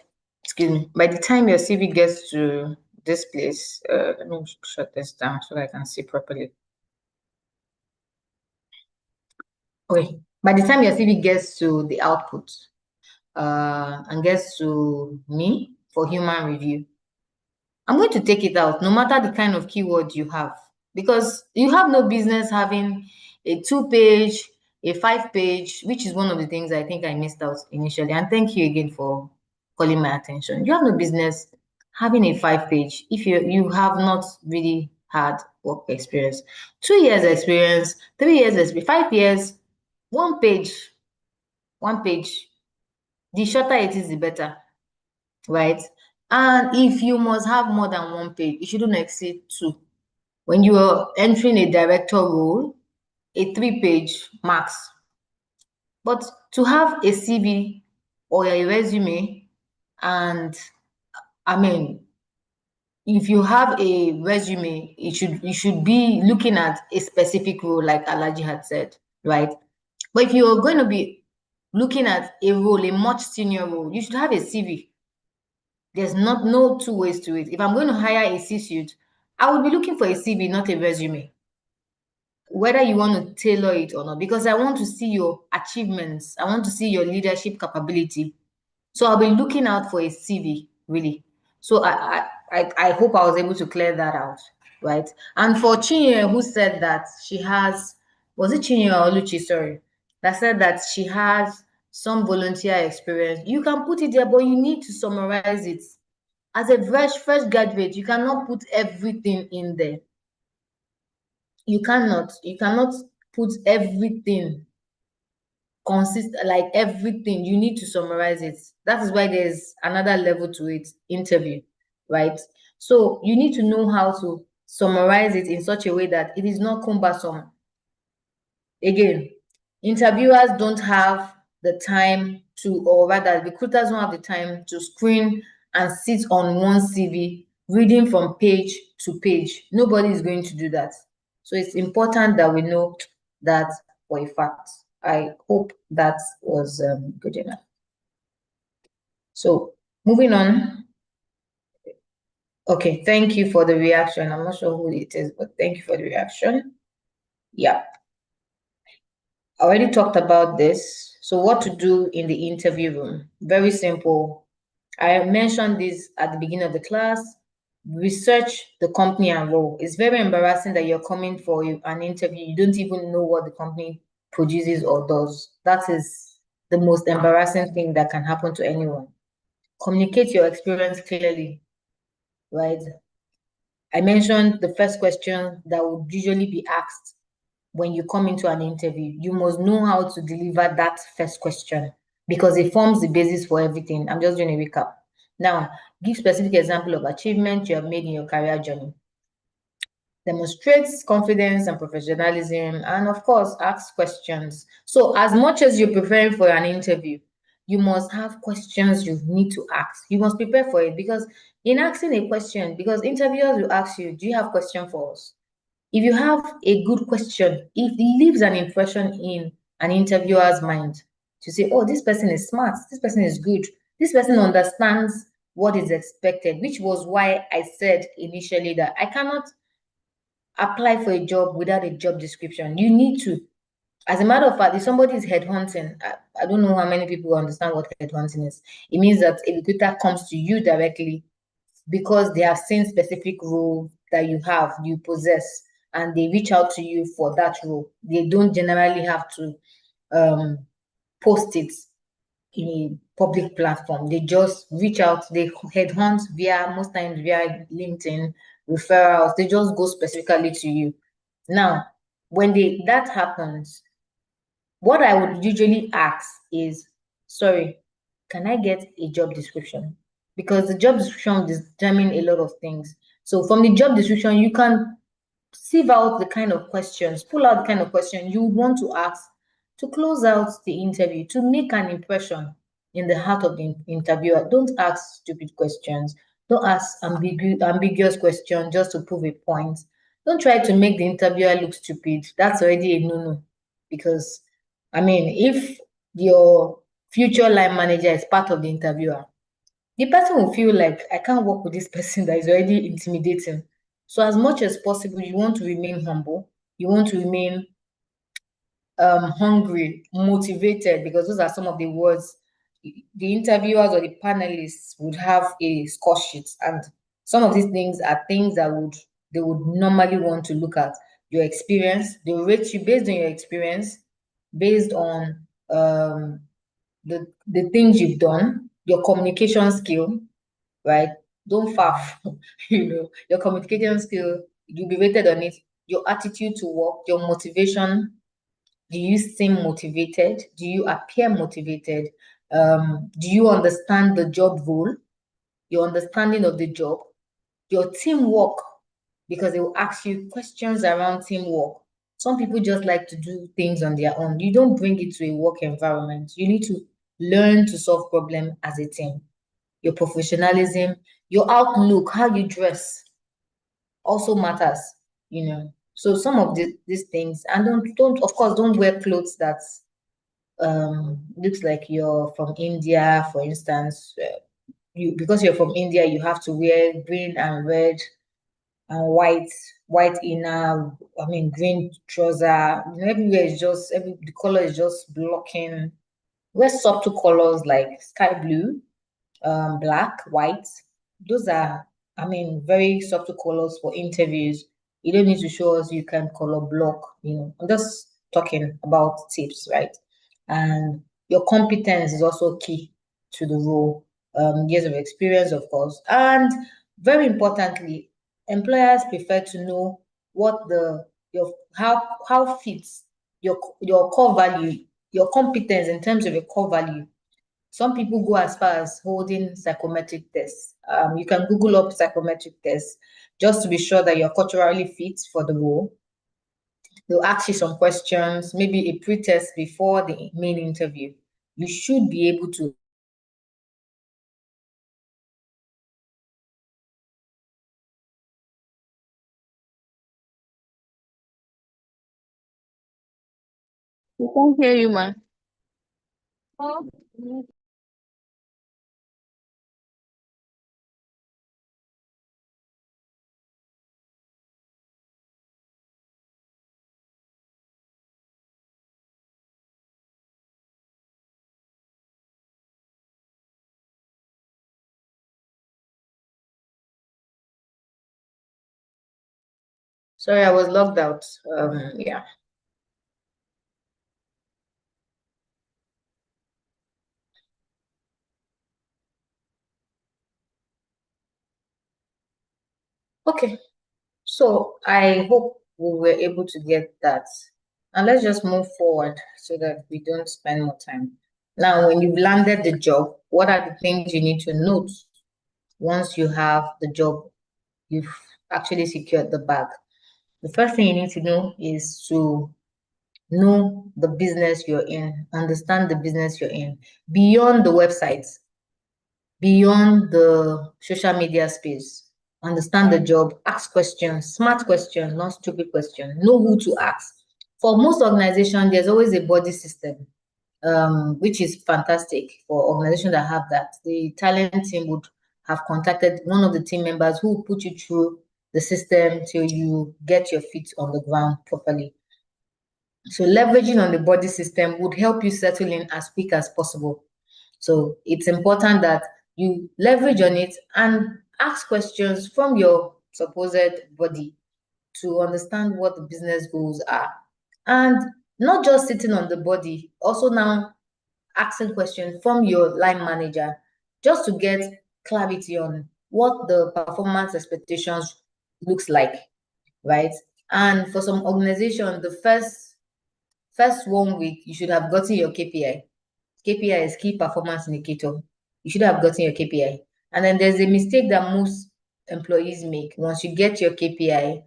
excuse me, by the time your CV gets to this place, let me shut this down so that I can see properly. Okay, by the time your CV gets to the output and gets to me for human review, I'm going to take it out no matter the kind of keyword you have, because you have no business having a 2-page, a 5-page, which is one of the things I think I missed out initially. And thank you again for calling my attention. You have no business having a 5-page if you have not really had work experience. 2 years experience, 3 years experience, 5 years, 1 page, 1 page. The shorter it is, the better, right? And if you must have more than 1 page, it shouldn't exceed 2. When you are entering a director role, a 3-page max. But to have a CV or a resume, and I mean, if you have a resume, you should be looking at a specific role, like Alaji had said, right? But if you're going to be looking at a role, a much senior role, you should have a CV. There's no two ways to it. If I'm going to hire a C-suite, I would be looking for a CV, not a resume. Whether you want to tailor it or not, because I want to see your achievements. I want to see your leadership capability. So I'll be looking out for a CV, really. So I hope I was able to clear that out, right? And for Chinye, who said that she has, was it Chinye or Oluchi, sorry, that said that she has some volunteer experience. You can put it there, but you need to summarize it. As a fresh graduate, you cannot put everything in there. You cannot put everything like everything. You need to summarize it. That is why there's another level to it, interview, right? So you need to know how to summarize it in such a way that it is not cumbersome. Again, interviewers don't have the time to, or rather recruiters don't have the time to screen and sit on one CV reading from page to page. Nobody is going to do that. So it's important that we know that for a fact. I hope that was good enough. So moving on. Okay, thank you for the reaction. I'm not sure who it is, but thank you for the reaction. Yeah. I already talked about this. So what to do in the interview room? Very simple. I mentioned this at the beginning of the class. Research the company and role. It's very embarrassing that you're coming for an interview. You don't even know what the company produces or does. That is the most embarrassing thing that can happen to anyone. Communicate your experience clearly, right? I mentioned the first question that would usually be asked when you come into an interview. You must know how to deliver that first question because it forms the basis for everything. I'm just doing a recap. Now, give specific example of achievement you have made in your career journey. Demonstrates confidence and professionalism, and of course, ask questions. So as much as you're preparing for an interview, you must have questions you need to ask. You must prepare for it because in asking a question, because interviewers will ask you, do you have a question for us? If you have a good question, it leaves an impression in an interviewer's mind to say, oh, this person is smart, this person is good, this person understands what is expected, which was why I said initially that I cannot apply for a job without a job description. You need to. As a matter of fact, if somebody is headhunting, I don't know how many people understand what headhunting is. It means that a recruiter comes to you directly because they have seen specific role that you possess, and they reach out to you for that role. They don't generally have to post it in a public platform. They just reach out, they headhunt most times via LinkedIn, referrals. They just go specifically to you. Now, when that happens, what I would usually ask is, sorry, can I get a job description? Because the job description determines a lot of things. So from the job description, you can sieve out the kind of questions, pull out the kind of question you would want to ask to close out the interview, to make an impression in the heart of the interviewer. Don't ask stupid questions. Don't ask ambiguous questions just to prove a point. Don't try to make the interviewer look stupid. That's already a no-no. Because, I mean, if your future line manager is part of the interviewer, the person will feel like, I can't work with this person that is already intimidating. So as much as possible, you want to remain humble. You want to remain hungry, motivated, because those are some of the words the interviewers or the panelists would have a score sheet. And some of these things are things that they would normally want to look at. Your experience, they will rate you based on your experience, based on the things you've done, your communication skill, right? Don't faff, your communication skill, you'll be rated on it. Your attitude to work, your motivation. Do you seem motivated? Do you appear motivated? Do you understand the job role? your understanding of the job, your teamwork, because they will ask you questions around teamwork. Some people just like to do things on their own. You don't bring it to a work environment. You need to learn to solve problems as a team. Your professionalism, your outlook, how you dress also matters, So some of these things, and don't of course don't wear clothes that looks like you're from India, for instance. Because you're from India, you have to wear green and red and white inner, green trouser. Everywhere is just the color is just blocking. Wear subtle colors like sky blue, black, white. Those are, very subtle colors for interviews. You don't need to show us you can color block, I'm just talking about tips, right? And your competence is also key to the role. Years of experience, of course. And very importantly, employers prefer to know what how fits your core value, your competence in terms of your core value. Some people go as far as holding psychometric tests. You can Google up psychometric tests just to be sure that you're culturally fit for the role. They'll ask you some questions, maybe a pre-test before the main interview. You should be able to. We can't hear you, man. Sorry, I was logged out. Yeah. Okay. So I hope we were able to get that. And let's just move forward so that we don't spend more time. Now, when you've landed the job, what are the things you need to note once you have the job, you've actually secured the bag? The first thing you need to know is to know the business you're in, understand the business you're in, beyond the websites, beyond the social media space. Understand the job, ask questions, smart questions, not stupid questions. Know who to ask. For most organizations, there's always a body system, which is fantastic for organizations that have that. The talent team would have contacted one of the team members who will put you through the system till you get your feet on the ground properly. So leveraging on the body system would help you settle in as quick as possible. So it's important that you leverage on it and ask questions from your supposed body to understand what the business goals are. And not just sitting on the body, also now asking questions from your line manager just to get clarity on what the performance expectations looks like, right? And for some organizations, the first 1 week, you should have gotten your KPI. KPI is key performance indicator. You should have gotten your KPI. And then there's a mistake that most employees make. Once you get your KPI,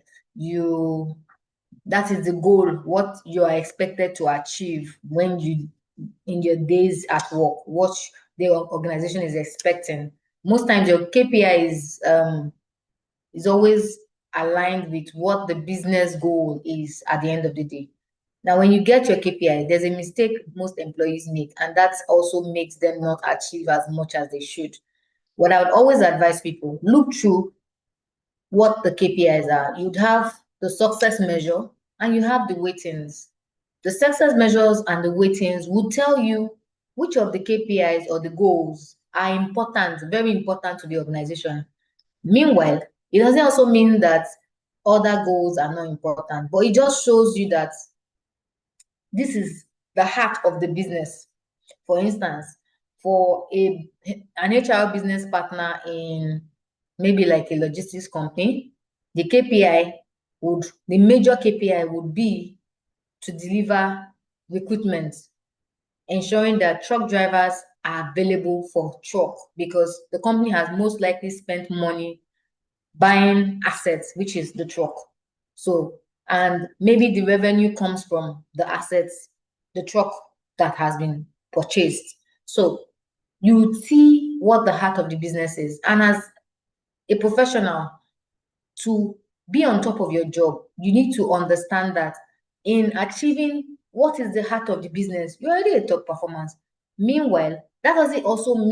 that is the goal, what you are expected to achieve when you in your days at work, what the organization is expecting. Most times your KPI is always aligned with what the business goal is at the end of the day. Now, when you get your KPI, there's a mistake most employees make, and that also makes them not achieve as much as they should. What I would always advise people, look through what the KPIs are. You'd have the success measure and you have the weightings. The success measures and the weightings will tell you which of the KPIs or the goals are important, very important to the organization. Meanwhile, it doesn't also mean that other goals are not important, but it just shows you that this is the heart of the business. For instance, for an HR business partner in maybe like a logistics company, the major KPI would be to deliver recruitment, ensuring that truck drivers are available for truck, because the company has most likely spent money buying assets, which is the truck. So, and maybe the revenue comes from the assets, the truck that has been purchased. So you see what the heart of the business is. And as a professional, to be on top of your job, you need to understand that in achieving what is the heart of the business, you're already a top performance. Meanwhile, that doesn't also mean